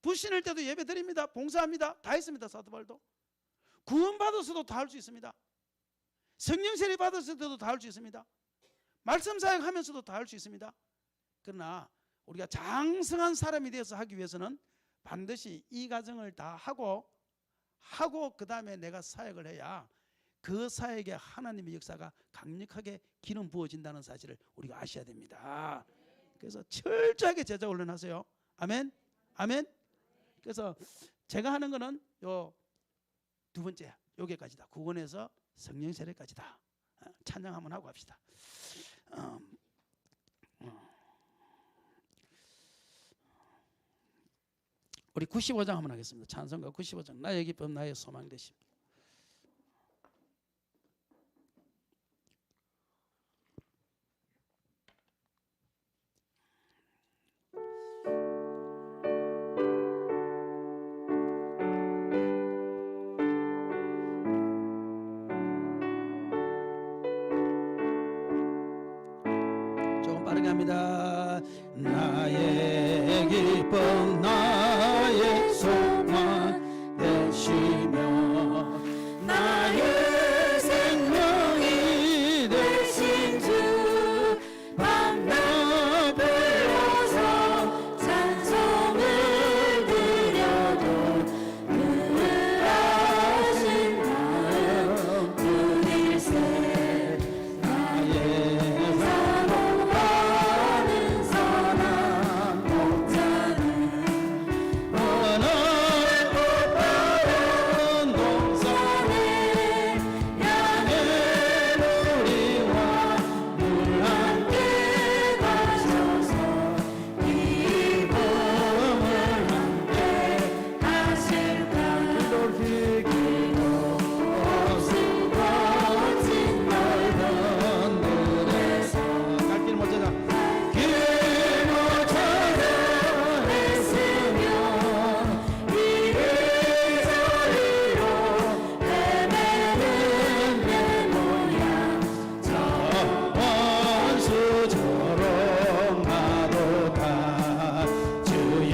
불신일 때도 예배드립니다. 봉사합니다. 다 했습니다. 사도 바울도. 구원받아서도 다 할 수 있습니다. 성령 세례 받았을 때도 다 할 수 있습니다. 말씀 사역하면서도 다 할 수 있습니다. 그러나 우리가 장성한 사람이 되어서 하기 위해서는 반드시 이 과정을 다 하고 그 다음에 내가 사역을 해야 그 사역에 하나님의 역사가 강력하게 기름 부어진다는 사실을 우리가 아셔야 됩니다. 그래서 철저하게 제자 훈련하세요. 아멘. 아멘. 그래서 제가 하는 거는 요 두 번째 여기까지다. 구원에서 성령 세례까지다. 찬양 한번 하고 합시다. 우리 95장 한번 하겠습니다. 찬송가 95장. 나의 기쁨 나의 소망 되심. 찬양합니다. 나의 기쁨 나의 소망 되시며 나의 생명이 되신 주 밤낮 불러서 찬송을 드려도 늘 하신 마음 그일세 나의 사모하는 선한 목자는 어느 꽃다운 동산에 양의 우리와 늘 함께 가셔서 기쁨을 함께 하실까 기도 없이 거친 넓은 들에서 갈 길 못 찾아 길 못 찾아 애쓰며 이리저리로 헤매는 내 모양 저 원수처럼 나도 다 주의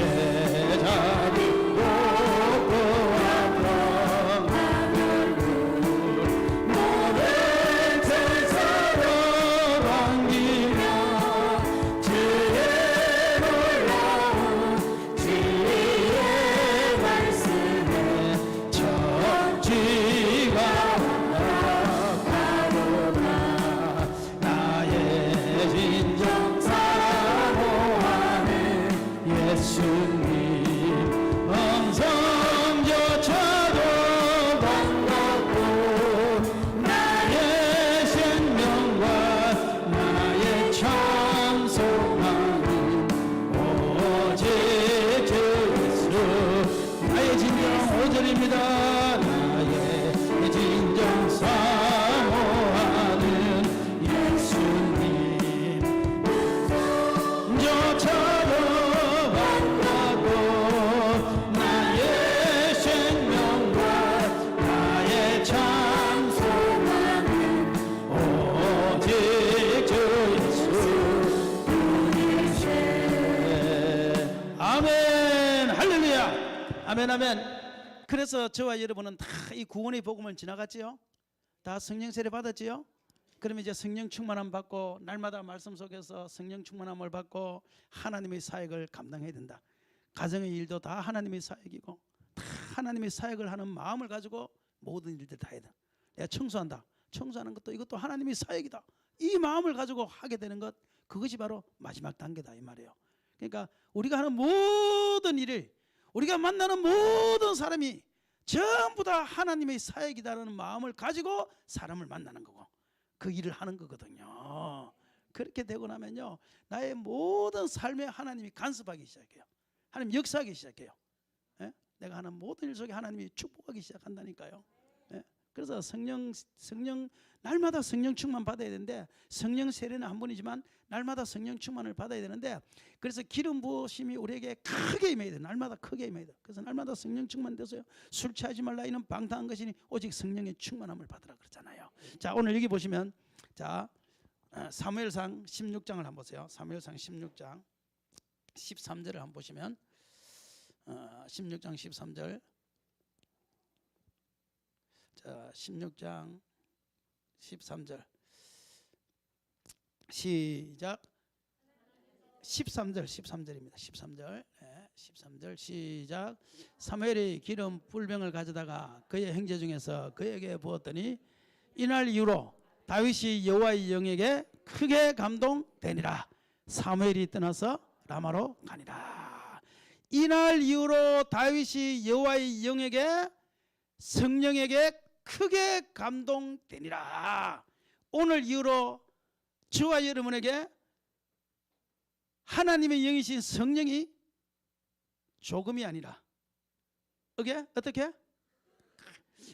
자비 높고 아픈 모든 천사로 반기며 주의 놀라운 진리의 말씀에 천지가 가로다 나의 진정 사모하는 예수님 음성조차도 반갑고 나의 생명과 나의 참 소망은 오직 주 예수 나의 진정 5절입니다. 나의 진정 사모하는 예수님 조차도 반갑고 나의 생명과 나의 참 소망은 오직 주 예수님이시네. 아멘 할렐루야 아멘 아멘. 그래서 저와 여러분은 다 이 구원의 복음을 지나갔지요. 다 성령 세례 받았지요. 그러면 이제 성령 충만함 받고 날마다 말씀 속에서 성령 충만함을 받고 하나님의 사역을 감당해야 된다. 가정의 일도 다 하나님의 사역이고 다 하나님의 사역을 하는 마음을 가지고 모든 일들 다 해야 돼. 내가 청소한다. 청소하는 것도 이것도 하나님의 사역이다. 이 마음을 가지고 하게 되는 것 그것이 바로 마지막 단계다 이 말이에요. 그러니까 우리가 하는 모든 일을 우리가 만나는 모든 사람이 전부 다 하나님의 사역이다라는 마음을 가지고 사람을 만나는 거고 그 일을 하는 거거든요. 그렇게 되고 나면요 나의 모든 삶에 하나님이 간섭하기 시작해요. 하나님 역사하기 시작해요. 예? 내가 하는 모든 일 속에 하나님이 축복하기 시작한다니까요. 예? 그래서 성령 날마다 성령 충만 받아야 되는데 성령 세례는 한 번이지만 날마다 성령 충만을 받아야 되는데 그래서 기름 부으심이 우리에게 크게 임해야 돼. 날마다 크게 임해야 돼. 그래서 날마다 성령 충만 돼서요. 술 취하지 말라 이는 방탕한 것이니 오직 성령의 충만함을 받으라 그러잖아요. 자 오늘 여기 보시면 자 사무엘상 16장을 한번 보세요. 사무엘상 16장 13절을 한번 보시면 16장 13절 자 16장 13절 시작 13절입니다. 13절 13절 시작 사무엘이 기름 뿔병을 가져다가 그의 형제 중에서 그에게 부었더니 이날 이후로 다윗이 여호와의 영에게 크게 감동되니라. 사무엘이 떠나서 라마로 가니라. 이날 이후로 다윗이 여호와의 영에게 성령에게 크게 감동되니라. 오늘 이후로 저와 여러분에게 하나님의 영이신 성령이 조금이 아니라 어떻게?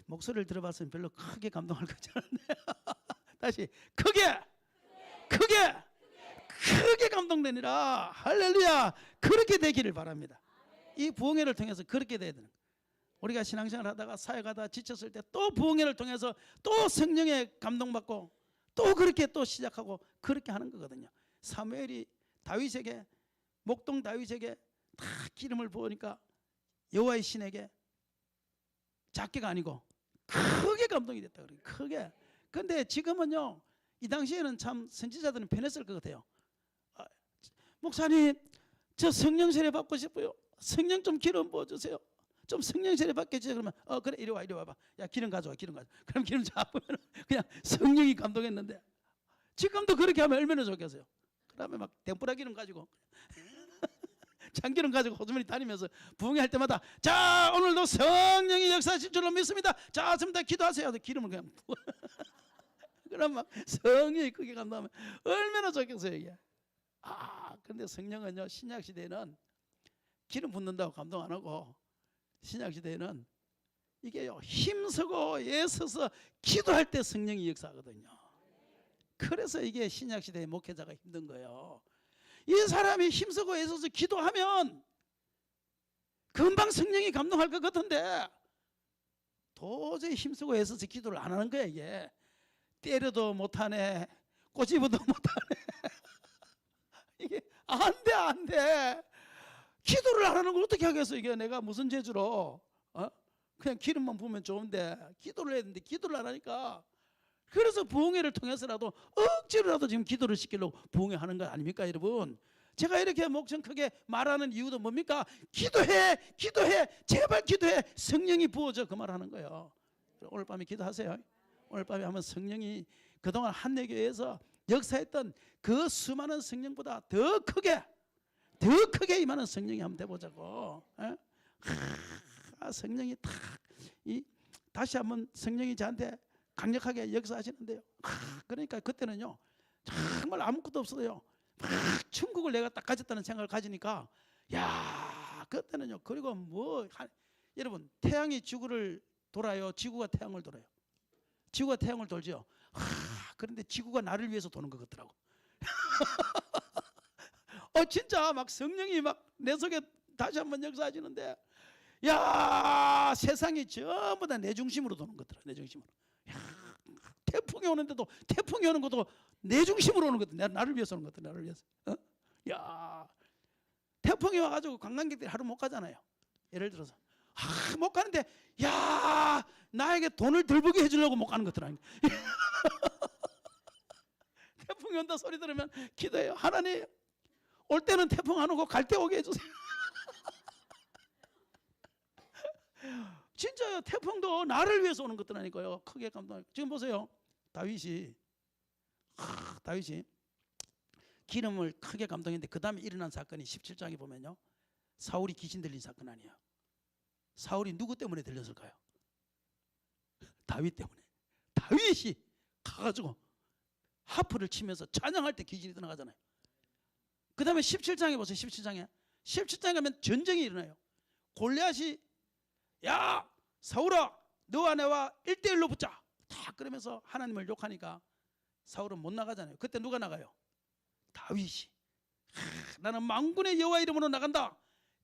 목소리를 들어봤으면 별로 크게 감동할 거지 않은데 다시 크게 감동되니라. 할렐루야. 그렇게 되기를 바랍니다. 이 부흥회를 통해서 그렇게 돼야 되는 거예요. 우리가 신앙생활 하다가 사역하다가 지쳤을 때 또 부흥회를 통해서 또 성령의 감동받고 또 그렇게 또 시작하고 그렇게 하는 거거든요. 사무엘이 다윗에게, 목동 다윗에게 다 기름을 부으니까 여호와의 신에게 작게가 아니고 크게 감동이 됐다 그래요. 크게. 근데 지금은요, 이 당시에는 참 선지자들은 편했을 것 같아요. 목사님, 저 성령 세례 받고 싶어요. 성령 좀 기름 부어주세요. 좀 성령 세례 받게 해주세요. 그러면 그래, 이리 와봐. 야, 기름 가져와, 기름 가져와. 그럼 기름 잡으면 그냥 성령이 감동했는데, 지금도 그렇게 하면 얼마나 좋겠어요. 그다음에 막 덴뿌라 기름 가지고 참기름 가지고 호주머니 다니면서 부흥회 할 때마다, 자, 오늘도 성령이 역사하실 줄로 믿습니다. 자, 지금 다 기도하세요. 기름을 그냥 부어. 그럼 막 성령이 크게 감동하면 얼마나 좋겠어요 이게. 근데 성령은요, 신약 시대에는 기름 붓는다고 감동 안 하고, 신약 시대에는 이게요, 힘쓰고 애써서 기도할 때 성령이 역사하거든요. 그래서 이게 신약 시대의 목회자가 힘든 거예요. 이 사람이 힘쓰고 애써서 기도하면 금방 성령이 감동할 것 같은데, 도저히 힘쓰고 애써서 기도를 안 하는 거야. 이게 때려도 못하네, 꼬집어도 못하네. 이게 안 돼. 기도를 안 하는 걸 어떻게 하겠어. 이게 내가 무슨 재주로 그냥 기름만 부으면 좋은데 기도를 해야 되는데 기도를 안 하니까. 그래서 부흥회를 통해서라도 억지로라도 지금 기도를 시키려고 부흥회 하는 거 아닙니까 여러분? 제가 이렇게 목청 크게 말하는 이유도 뭡니까? 기도해, 제발 기도해, 성령이 부어져, 그 말 하는 거예요. 오늘 밤에 기도하세요. 오늘 밤에 하면 성령이 그동안 한내교회에서 역사했던 그 수많은 성령보다 더 크게 임하는 성령이 한번 돼보자고. 성령이 다시 한번 성령이 저한테 강력하게 역사하시는데요. 그러니까 그때는요, 정말 아무것도 없어요. 천국을 내가 딱 가졌다는 생각을 가지니까, 야, 그때는요. 그리고 여러분, 태양이 지구를 돌아요, 지구가 태양을 돌아요? 지구가 태양을 돌죠. 그런데 지구가 나를 위해서 도는 것 같더라고. 진짜 막 성령이 막 내 속에 다시 한번 역사하시는데, 야, 세상이 전부 다 내 중심으로 도는 것더라. 내 중심으로. 야, 태풍이 오는 것도 내 중심으로 오는 것도, 나를 위해서 오는 것도, 나를 위해서. 야, 태풍이 와가지고 관광객들이 하루 못 가잖아요. 예를 들어서 못 가는데, 야, 나에게 돈을 덜 벌게 해주려고 못 가는 것들. 태풍이 온다 소리 들으면 기도해요. 하나님, 올 때는 태풍 안 오고 갈 때 오게 해주세요. 진짜요. 태풍도 나를 위해서 오는 것들아니까요. 크게 감동해요. 지금 보세요. 다윗이 기름을 크게 감동했는데, 그 다음에 일어난 사건이 17장에 보면요, 사울이 귀신 들린 사건 아니에요. 사울이 누구 때문에 들렸을까요? 다윗 때문에. 다윗이 가가지고 하프를 치면서 찬양할 때 귀신이 떠나가잖아요. 그 다음에 17장에 보세요. 17장에 가면 전쟁이 일어나요. 골리앗이, 야, 사울아, 너와 내와 1대1로 붙자. 다 그러면서 하나님을 욕하니까 사울은 못 나가잖아요. 그때 누가 나가요? 다윗이. 나는 만군의 여호와 이름으로 나간다.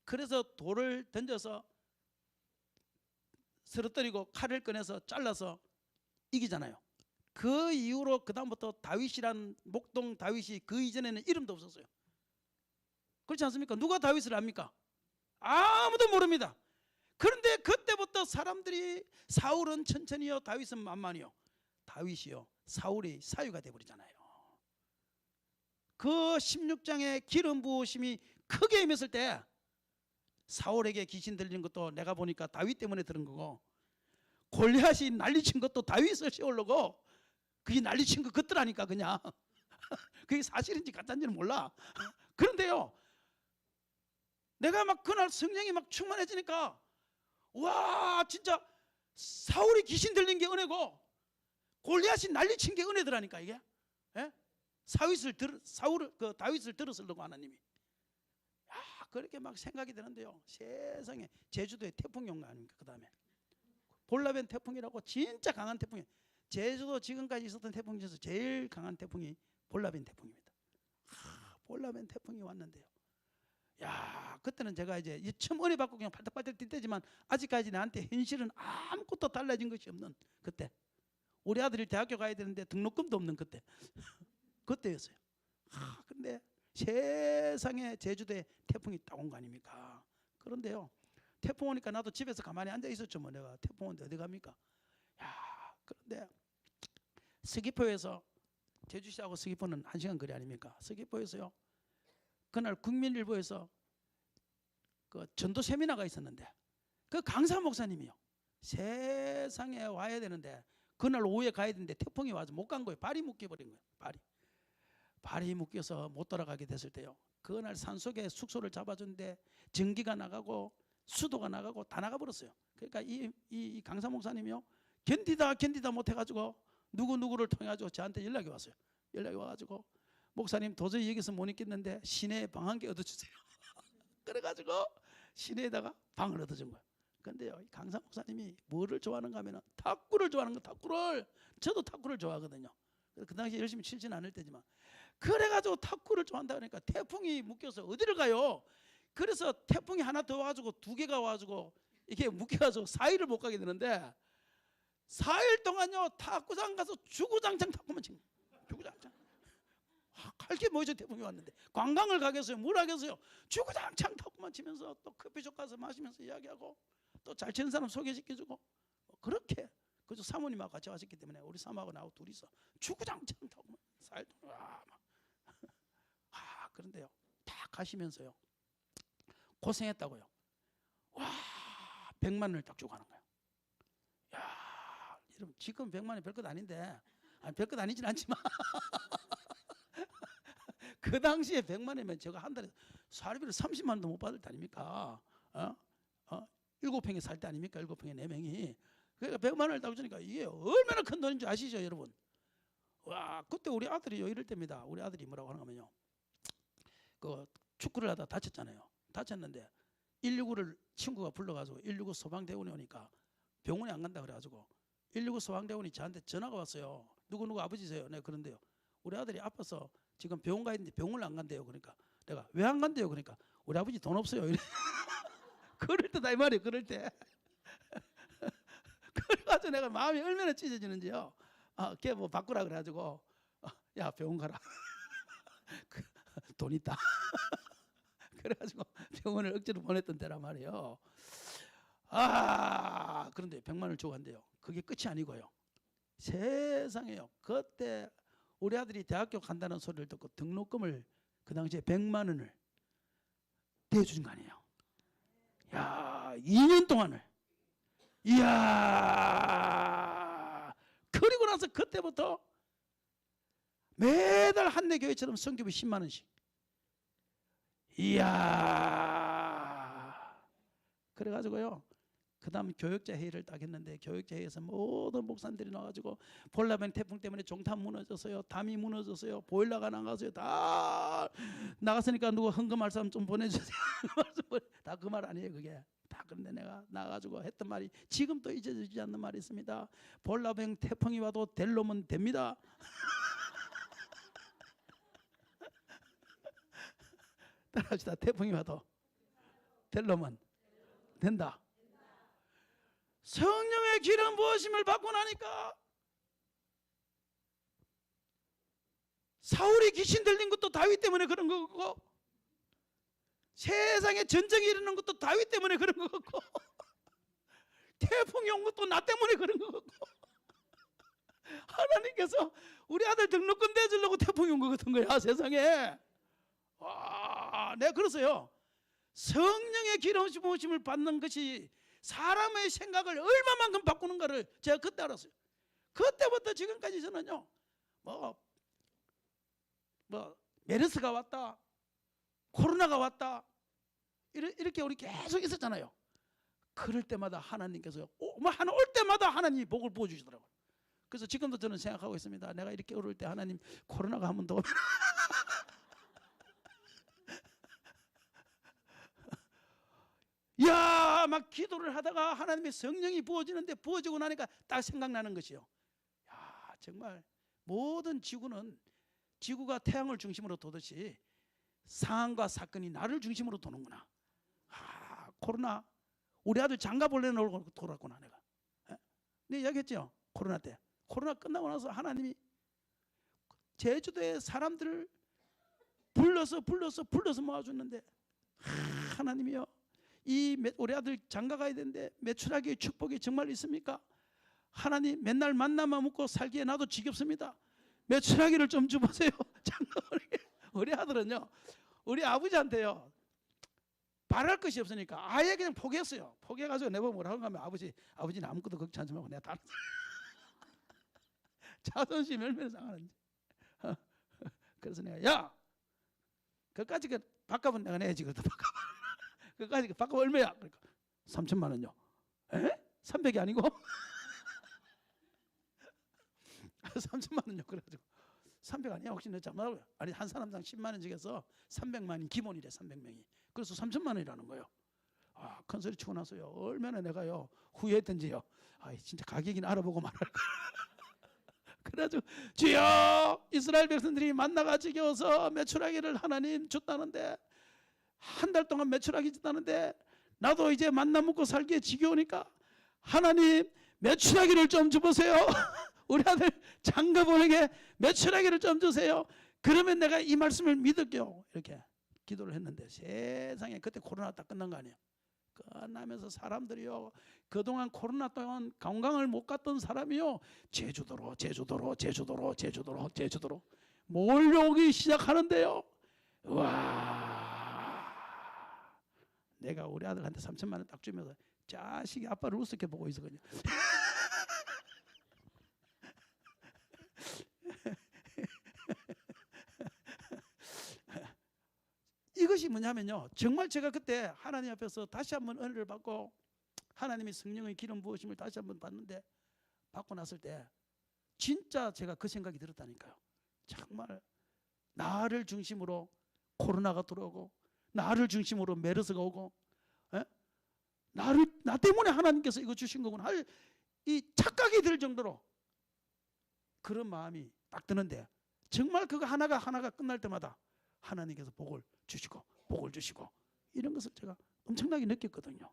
그래서 돌을 던져서 쓰러뜨리고 칼을 꺼내서 잘라서 이기잖아요. 그 이후로 그 다음부터 다윗이란, 목동 다윗이, 그 이전에는 이름도 없었어요. 그렇지 않습니까? 누가 다윗을 압니까? 아무도 모릅니다. 그런데 그때부터 사람들이, 사울은 천천히요, 다윗은 만만히요. 다윗이요, 사울이 사유가 되어버리잖아요. 그 16장에 기름 부으심이 크게 임했을 때, 사울에게 귀신 들리는 것도 내가 보니까 다윗 때문에 들은 거고, 골리앗이 난리친 것도 다윗을 세우려고 그게 난리친 거 같더라니까. 그냥 그게 사실인지 가짜인지는 몰라. 그런데요, 내가 막 그날 성령이 막 충만해지니까, 와, 진짜 사울이 귀신 들린 게 은혜고 골리앗이 난리친 게 은혜더라니까. 이게 다윗을 들었으려고 하나님이. 그렇게 막 생각이 드는데요, 세상에 제주도에 태풍이 온 거 아닙니까? 그 다음에 볼라벤 태풍이라고 진짜 강한 태풍이, 제주도 지금까지 있었던 태풍 중에서 제일 강한 태풍이 볼라벤 태풍입니다. 볼라벤 태풍이 왔는데요, 야, 그때는 제가 이제 처음 은혜 받고 그냥 팔딱팔딱 뛸 때지만, 아직까지 나한테 현실은 아무것도 달라진 것이 없는 그때, 우리 아들이 대학교 가야 되는데 등록금도 없는 그때였어요. 근데 세상에 제주도에 태풍이 딱 온 거 아닙니까? 그런데요, 태풍 오니까 나도 집에서 가만히 앉아 있었죠. 뭐 내가 태풍 오는데 어디 갑니까? 야, 그런데 서귀포에서, 제주시하고 서귀포는 1시간 거리 아닙니까? 서귀포에서요, 그날 국민일보에서 그 전도 세미나가 있었는데 그 강사 목사님이요, 세상에 와야 되는데 그날 오후에 가야 되는데 태풍이 와서 못 간 거예요. 발이 묶여버린 거예요. 발이 묶여서 못 돌아가게 됐을 때요, 그날 산속에 숙소를 잡아준데 전기가 나가고 수도가 나가고 다 나가버렸어요. 그러니까 이 강사 목사님이요, 견디다 못해가지고 누구를 통해가지고 저한테 연락이 왔어요. 연락이 와가지고, 목사님 도저히 여기서 못 있겠는데 시내에 방 한 개 얻어주세요. 그래가지고 시내에다가 방을 얻어준 거예요. 근데요, 이 강사 목사님이 뭐를 좋아하는가 하면 탁구를 좋아하는 거. 탁구를, 저도 탁구를 좋아하거든요. 그 당시에 열심히 치지는 않을 때지만, 그래가지고 탁구를 좋아한다 그러니까 태풍이 묶여서 어디를 가요? 그래서 태풍이 하나 더 와가지고 2개가 와가지고 이게 묶여가지고 4일을 못 가게 되는데, 4일 동안요 탁구장 가서 주구장창 탁구만 친 거예요. 주구장창. 갈 게 뭐죠? 태풍이 왔는데 관광을 가겠어요? 뭘 하겠어요? 주구장창 탁구만 치면서 또 커피숍 가서 마시면서 이야기하고 또 잘 치는 사람 소개시켜주고, 그렇게 그저 사모님하고 같이 왔었기 때문에 우리 사모하고 나하고 둘이서 주구장창 탁구만 4일 동안. 그런데요, 딱 가시면서요 고생했다고요. 와, 100만 원을 딱 주고 가는 거예요. 야, 여러분 지금 100만 원이 별것 아닌데, 아니 별것 아니진 않지만 그 당시에 100만 원이면 제가 한 달에 사료비를 30만 원도 못 받을 때 아닙니까? 7평에 살 때 아닙니까? 7평에 4명이. 그러니까 100만 원을 딱 주니까 이게 얼마나 큰 돈인 줄 아시죠, 여러분? 와, 그때 우리 아들이요 이럴 때입니다. 우리 아들이 뭐라고 하냐면요, 그 축구를 하다 다쳤잖아요. 다쳤는데 119를 친구가 불러가지고 119 소방대원이 오니까 병원에 안 간다 그래가지고 119 소방대원이 저한테 전화가 왔어요. 누구 아버지세요? 네, 그런데요, 우리 아들이 아파서 지금 병원 가야 되는데 병원을 안 간대요. 그러니까 내가 왜 안 간대요? 그러니까 우리 아버지 돈 없어요. 그럴 때다 이 말이에요. 그럴 때. 그래가지고 내가 마음이 얼마나 찢어지는지요. 걔 뭐 바꾸라 그래가지고, 야 병원 가라. 돈 있다. 그래가지고 병원을 억지로 보냈던 때란 말이에요. 그런데 100만 원을 주고 간대요. 그게 끝이 아니고요, 세상에요, 그때 우리 아들이 대학교 간다는 소리를 듣고 등록금을 그 당시에 100만 원을 대주신 거 아니에요. 야, 2년 동안을. 이야, 그리고 나서 그때부터 매달 한내 교회처럼 성교비 10만 원씩. 이야, 그래가지고요, 그 다음 교역자 회의를 딱 했는데, 교역자 회의에서 모든 목사님들이 나와가지고 볼라벤 태풍 때문에 종탑 무너졌어요, 담이 무너졌어요, 보일러가 나가서요, 다 나갔으니까 누구 헌금할 사람 좀 보내주세요. 다 그 말 아니에요 그게 다. 그런데 내가 나가가지고 했던 말이 지금 또 잊어지지 않는 말이 있습니다. 볼라벤 태풍이 와도 될 놈은 됩니다. 따라합시다. 태풍이 와도 될 놈은 된다. 성령의 기름 부으심을 받고 나니까 사울이 귀신 들린 것도 다윗 때문에 그런 거고, 세상에 전쟁이 일어나는 것도 다윗 때문에 그런 거고, 태풍이 온 것도 나 때문에 그런 거고, 하나님께서 우리 아들 등록금 대주려고 태풍이 온 것 같은 거야 세상에. 내가 그래서요, 성령의 기름 부으심을 받는 것이 사람의 생각을 얼마만큼 바꾸는가를 제가 그때 알았어요. 그때부터 지금까지 저는요, 메르스가 왔다, 코로나가 왔다, 이렇게 우리 계속 있었잖아요. 그럴 때마다 하나님께서 하나 올 때마다 하나님이 복을 부어주시더라고요. 그래서 지금도 저는 생각하고 있습니다. 내가 이렇게 어려울 때 하나님 코로나가 한 번 더 오면 야, 막 기도를 하다가 하나님의 성령이 부어지는데, 부어지고 나니까 딱 생각나는 것이요, 야, 정말 모든 지구가 태양을 중심으로 도듯이 상황과 사건이 나를 중심으로 도는구나. 코로나 우리 아들 장가 볼래 놀고 돌았구나 내가. 네, 이야기했죠. 코로나 때. 코로나 끝나고 나서 하나님이 제주도의 사람들을 불러서 모아줬는데 하나님이요, 우리 아들 장가 가야 되는데 메추라기의 축복이 정말 있습니까? 하나님, 맨날 만나만 먹고 살기에 나도 지겹습니다. 메추라기를 좀 주보세요. 장가 우리 아들은요, 우리 아버지한테요 말할 것이 없으니까 아예 그냥 포기했어요. 포기해가지고 내가 뭐라고 하면 아버지는 아무것도 걱정하지 말고 내가 다 자존심 얼마나 상하는지. 그래서 내가 야, 그까지 바꿔본 내가 내야지. 그래도 그까지 바꿔 얼마야? 그러니까 3천만 원요. 에? 300이 아니고 3천만 원요. 그래가지고 300 아니야? 혹시 내 잘못하고? 아니, 한 사람당 10만 원 적여서 300만이 기본이래. 300명이. 그래서 3천만 원이라는 거예요. 아, 큰 소리 치고 나서요, 얼마나 내가요 후회했던지요. 아, 진짜 가격이나 알아보고 말할 거. 그래가지고 주여, 이스라엘 백성들이 만나가 지겨워서 메추라기를 하나님 줬다는데, 한 달 동안 메추라기 줬다는데 나도 이제 만나 먹고 살기에 지겨우니까 하나님 메추라기를 좀 주보세요. 우리 아들 장가 보내게 메추라기를 좀 주세요. 그러면 내가 이 말씀을 믿을게요. 이렇게 기도를 했는데, 세상에 그때 코로나 딱 끝난 거 아니에요. 끝나면서 사람들이요, 그동안 코로나 동안 관광을 못 갔던 사람이요, 제주도로 몰려오기 시작하는데요. 와, 내가 우리 아들한테 3천만 원 딱 주면서 자식이 아빠를 우습게 보고 있었거든요. 이것이 뭐냐면요, 정말 제가 그때 하나님 앞에서 다시 한번 은혜를 받고 하나님의 성령의 기름 부으심을 다시 한번 받는데, 받고 났을 때 진짜 제가 그 생각이 들었다니까요. 정말 나를 중심으로 코로나가 들어오고, 나를 중심으로 메르스가 오고, 나 때문에 하나님께서 이거 주신 거구나 할 이 착각이 들 정도로 그런 마음이 딱 드는데, 정말 그거 하나가 끝날 때마다 하나님께서 복을 주시고 이런 것을 제가 엄청나게 느꼈거든요.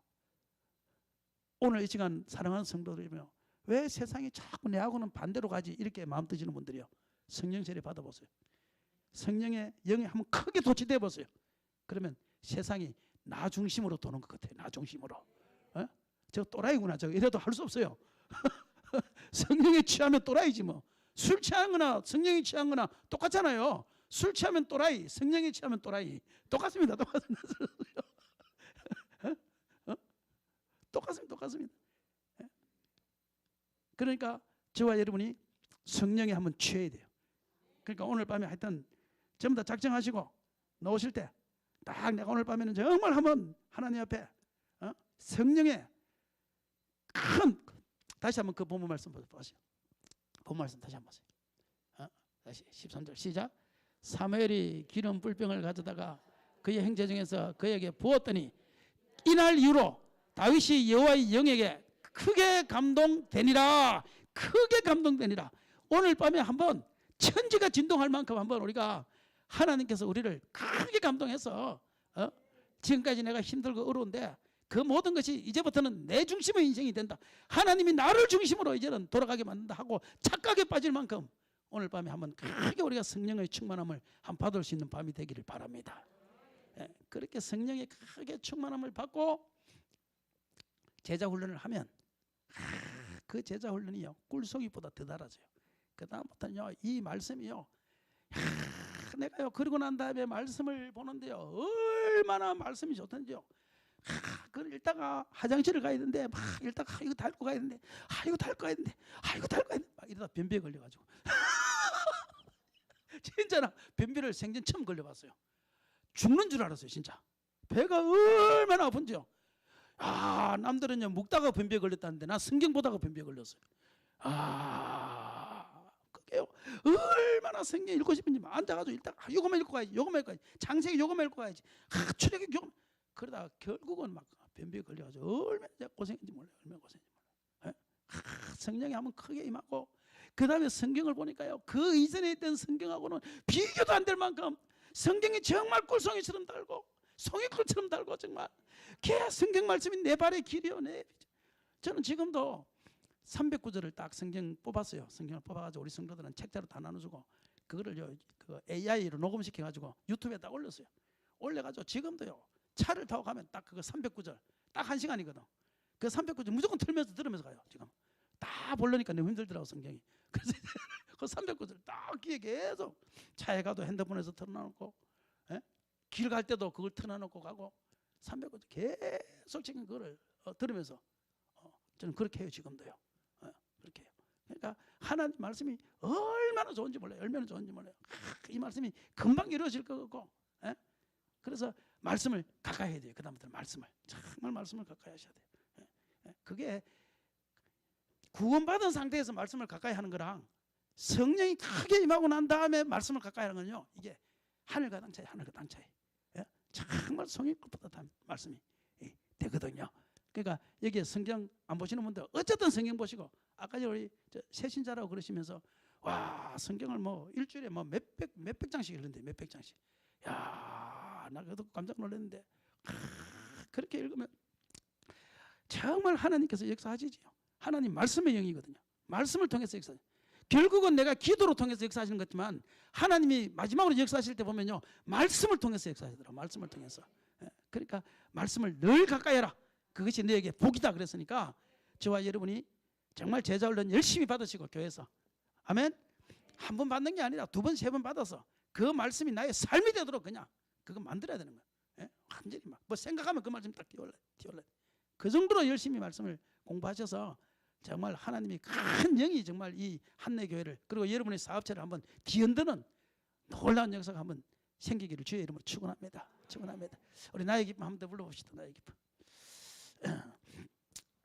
오늘 이 시간 사랑하는 성도들이며, 왜 세상이 자꾸 내하고는 반대로 가지 이렇게 마음 드시는 분들이요, 성령 세례 받아보세요. 성령의 영에 한번 크게 도취돼 보세요. 그러면 세상이 나 중심으로 도는 것 같아요. 나 중심으로. 저 또라이구나, 저 이래도 할 수 없어요. 성령에 취하면 또라이지 뭐. 술 취한 거나 성령에 취한 거나 똑같잖아요. 술 취하면 또라이, 성령에 취하면 또라이. 똑같습니다. 똑같습니다. 그러니까 저와 여러분이 성령에 한번 취해야 돼요. 그러니까 오늘 밤에 하여튼 전부 다 작정하시고 나오실 때 딱 내가 오늘 밤에는 정말 한번 하나님 앞에 성령의 큰, 다시 한번 그 본문 말씀 보세요. 본문 말씀 다시 한번 보세요. 다시 13절 시작. 사무엘이 기름 뿔병을 가져다가 그의 형제 중에서 그에게 부었더니 이날 이후로 다윗이 여호와의 영에게 크게 감동되니라. 오늘 밤에 한번 천지가 진동할 만큼 한번 우리가 하나님께서 우리를 크게 감동해서 지금까지 내가 힘들고 어려운데 그 모든 것이 이제부터는 내 중심의 인생이 된다. 하나님이 나를 중심으로 이제는 돌아가게 만든다 하고 착각에 빠질 만큼 오늘 밤에 한번 크게 우리가 성령의 충만함을 한번 받을 수 있는 밤이 되기를 바랍니다. 그렇게 성령의 크게 충만함을 받고 제자 훈련을 하면 그 제자 훈련이요, 꿀송이보다 더 달아져요. 그 다음부터는요, 이 말씀이요, 내가요 그러고 난 다음에 말씀을 보는데요, 얼마나 말씀이 좋던지요. 그걸 읽다가 화장실을 가야 되는데 막 읽다가 이거 닳고 가야 되는데 이거 닳고 가야 되는데 막 이러다 변비에 걸려가지고 진짜나 변비를 생전 처음 걸려봤어요. 죽는 줄 알았어요. 진짜 배가 얼마나 아픈지요. 남들은요 묵다가 변비에 걸렸다는데 난 성경 보다가 변비에 걸렸어요. 그게요 얼마나 성경 읽고 싶은지 앉아가지고 읽다가 요거만 읽고 가야지, 장세기 요거만 읽고 가야지, 출애굽 요거. 그러다가 결국은 막 변비에 걸려가지고 얼마나 고생인지 몰라요. 성령이 한번 크게 임하고 그 다음에 성경을 보니까요, 그 이전에 있던 성경하고는 비교도 안 될 만큼 성경이 정말 꿀송이처럼 달고 송이꿀처럼 달고, 정말 그 성경 말씀이 내 발의 길이요. 저는 지금도 309절을 딱 성경 뽑았어요. 성경을 뽑아가지고 우리 성도들은 책자로 다 나눠주고 그거를요 그 AI로 녹음시켜 가지고 유튜브에 딱 올렸어요. 올려가지고 지금도요 차를 타고 가면 딱 그거 309절 딱 1시간이거든. 그 309절 무조건 틀면서 들으면서 가요. 지금 다 보려니까 너무 힘들더라고 성경이. 그래서 그 309절 딱 귀에 계속 차에 가도 핸드폰에서 틀어놓고 길 갈 때도 그걸 틀어놓고 가고 309절 계속 지금 그거를 들으면서 저는 그렇게 해요. 지금도요. 그렇게 해요. 그러니까 하나님 말씀이 얼마나 좋은지 몰라요. 얼마나 좋은지 몰라요. 이 말씀이 금방 이루어질 것 같고 그래서 말씀을 가까이 해야 돼요. 그 다음부터 말씀을 정말 말씀을 가까이 하셔야 돼요. 그게 구원받은 상태에서 말씀을 가까이 하는 거랑 성령이 크게 임하고 난 다음에 말씀을 가까이 하는 건요 이게 하늘과 땅 차이, 하늘과 땅 차이. 정말 성의 끝보다 말씀이 되거든요. 그러니까 여기에 성경 안 보시는 분들 어쨌든 성경 보시고 아까 우리 새신자라고 그러시면서 와 성경을 뭐 일주일에 뭐 몇백 장씩 읽는데 몇백 장씩. 야, 나 그것도 깜짝 놀랐는데 그렇게 읽으면 정말 하나님께서 역사하시지요. 하나님 말씀의 영이거든요. 말씀을 통해서 역사. 결국은 내가 기도로 통해서 역사하시는 것지만 하나님이 마지막으로 역사하실 때 보면요 말씀을 통해서 역사하시더라고요. 말씀을 통해서. 그러니까 말씀을 늘 가까이 해라. 그것이 너에게 복이다 그랬으니까 저와 여러분이 정말 제자 훈련 열심히 받으시고 교회에서 아멘. 한 번 받는 게 아니라 두 번, 세 번 받아서 그 말씀이 나의 삶이 되도록 그냥 그거 만들어야 되는 거예요. 완전히 막 뭐 생각하면 그 말씀 딱 띄워라. 그 정도로 열심히 말씀을 공부하셔서 정말 하나님이 큰 영이 정말 이 한내교회를 그리고 여러분의 사업체를 한번 뒤흔드는 놀라운 역사가 한번 생기기를 주의 이름으로 축원합니다. 축원합니다. 우리 나의 기쁨 한번 더 불러봅시다. 나의 기쁨.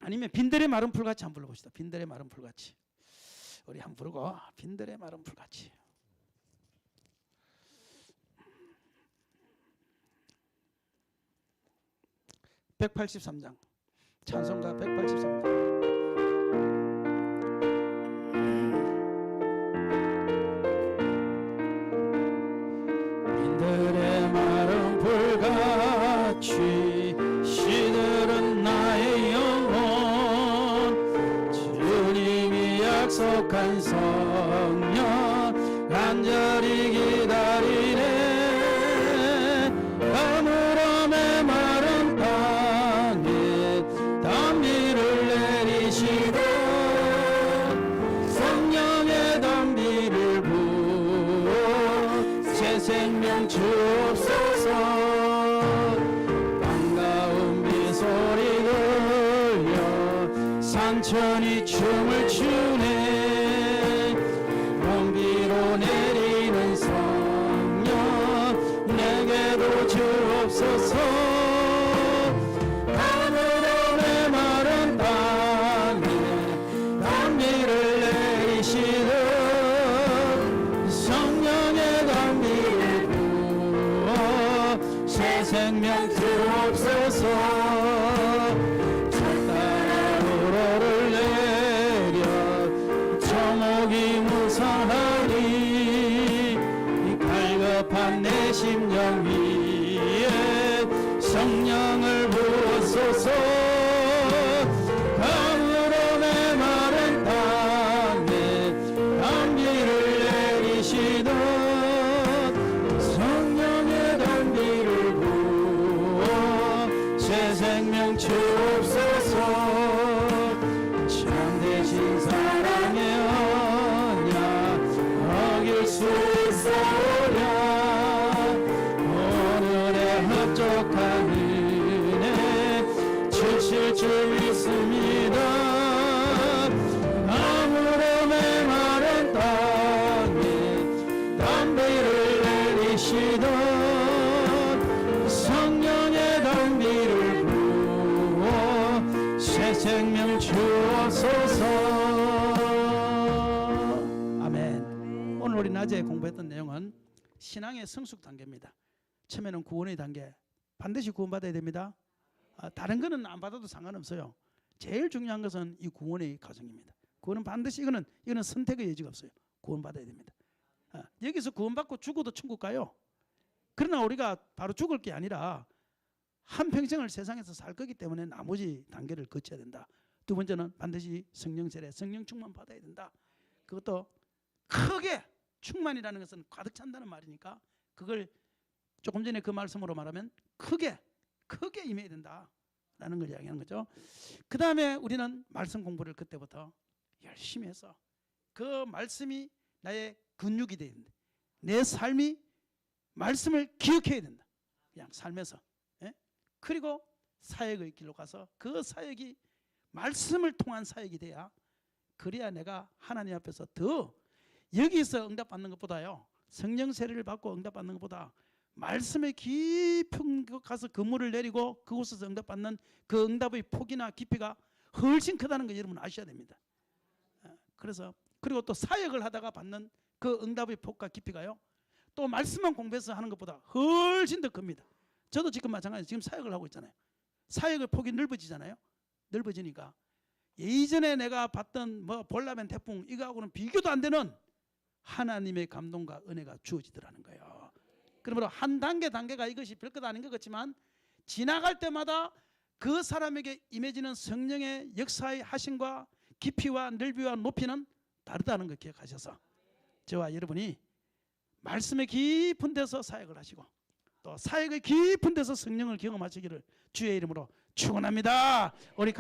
아니면 빈들의 마른 풀같이 한번 불러봅시다. 빈들의 마른 풀같이. 우리 한번 부르고 빈들의 마른 풀같이. (183장) 찬송가 183장. 빈들의 마른 풀같이 시들은 나의 영혼 주님이 약속한 성령 간절히 기다리네. 가물음의 마른 땅에 단비를 내리시고 성령의 단비를 부어 새 생명 주옵소서. 반가운 비소리 들려 산천이 춤을 추네. 먼비로 내리는 성령 내게도 주옵소서. 하늘의 마른 땅에 단비를 내리시듯 성령의 단비를 부어 새 생명 주옵소서. 철따라 우러를 내려 초목이 무성하니 이 갈급한 내 심령 위에 성령을 부어소서. 가물음의 마른 땅에 단비를 내리시듯 성령의 단비를 부어 새 생명 주옵소서. 참되신 사랑의 언약 어길 수 있사오랴. 오늘의 흡족한 은혜 주실 줄 믿습니다. 가물음의 마른 땅에 단비를 내리시듯 성령의 단비를 부어 새 생명 주옵소서. 아멘. 오늘 우리 낮에 공부했던 내용은 신앙의 성숙 단계입니다. 처음에는 구원의 단계. 반드시 구원받아야 됩니다. 다른 거는 안 받아도 상관없어요. 제일 중요한 것은 이 구원의 과정입니다. 구원은 반드시 이거는 선택의 여지가 없어요. 구원받아야 됩니다. 여기서 구원받고 죽어도 천국 가요. 그러나 우리가 바로 죽을 게 아니라 한평생을 세상에서 살 거기 때문에 나머지 단계를 거쳐야 된다. 두 번째는 반드시 성령 세례, 성령 충만 받아야 된다. 그것도 크게 충만이라는 것은 가득 찬다는 말이니까 그걸 조금 전에 그 말씀으로 말하면 크게 임해야 된다라는 걸 이야기하는 거죠. 그 다음에 우리는 말씀 공부를 그때부터 열심히 해서 그 말씀이 나의 근육이 돼야 된다. 내 삶이 말씀을 기억해야 된다. 그냥 삶에서. 예? 그리고 사역의 길로 가서 그 사역이 말씀을 통한 사역이 돼야, 그래야 내가 하나님 앞에서 더 여기서 응답받는 것보다요, 성령 세례를 받고 응답받는 것보다 말씀의 깊은 곳 가서 근무를 내리고 그곳에서 응답받는 그 응답의 폭이나 깊이가 훨씬 크다는 거 여러분 아셔야 됩니다. 그래서 그리고 또 사역을 하다가 받는 그 응답의 폭과 깊이가요, 또 말씀만 공부해서 하는 것보다 훨씬 더 큽니다. 저도 지금 마찬가지로 지금 사역을 하고 있잖아요. 사역의 폭이 넓어지잖아요. 넓어지니까 예전에 내가 봤던 뭐 볼라멘 태풍 이거하고는 비교도 안 되는 하나님의 감동과 은혜가 주어지더라는 거예요. 그러므로 한 단계가 이것이 별것 아닌 것 같지만 지나갈 때마다 그 사람에게 임해지는 성령의 역사의 하심과 깊이와 넓이와 높이는 다르다는 걸 기억하셔서 저와 여러분이 말씀의 깊은 데서 사역을 하시고 또 사역의 깊은 데서 성령을 경험하시기를 주의 이름으로 축원합니다. 우리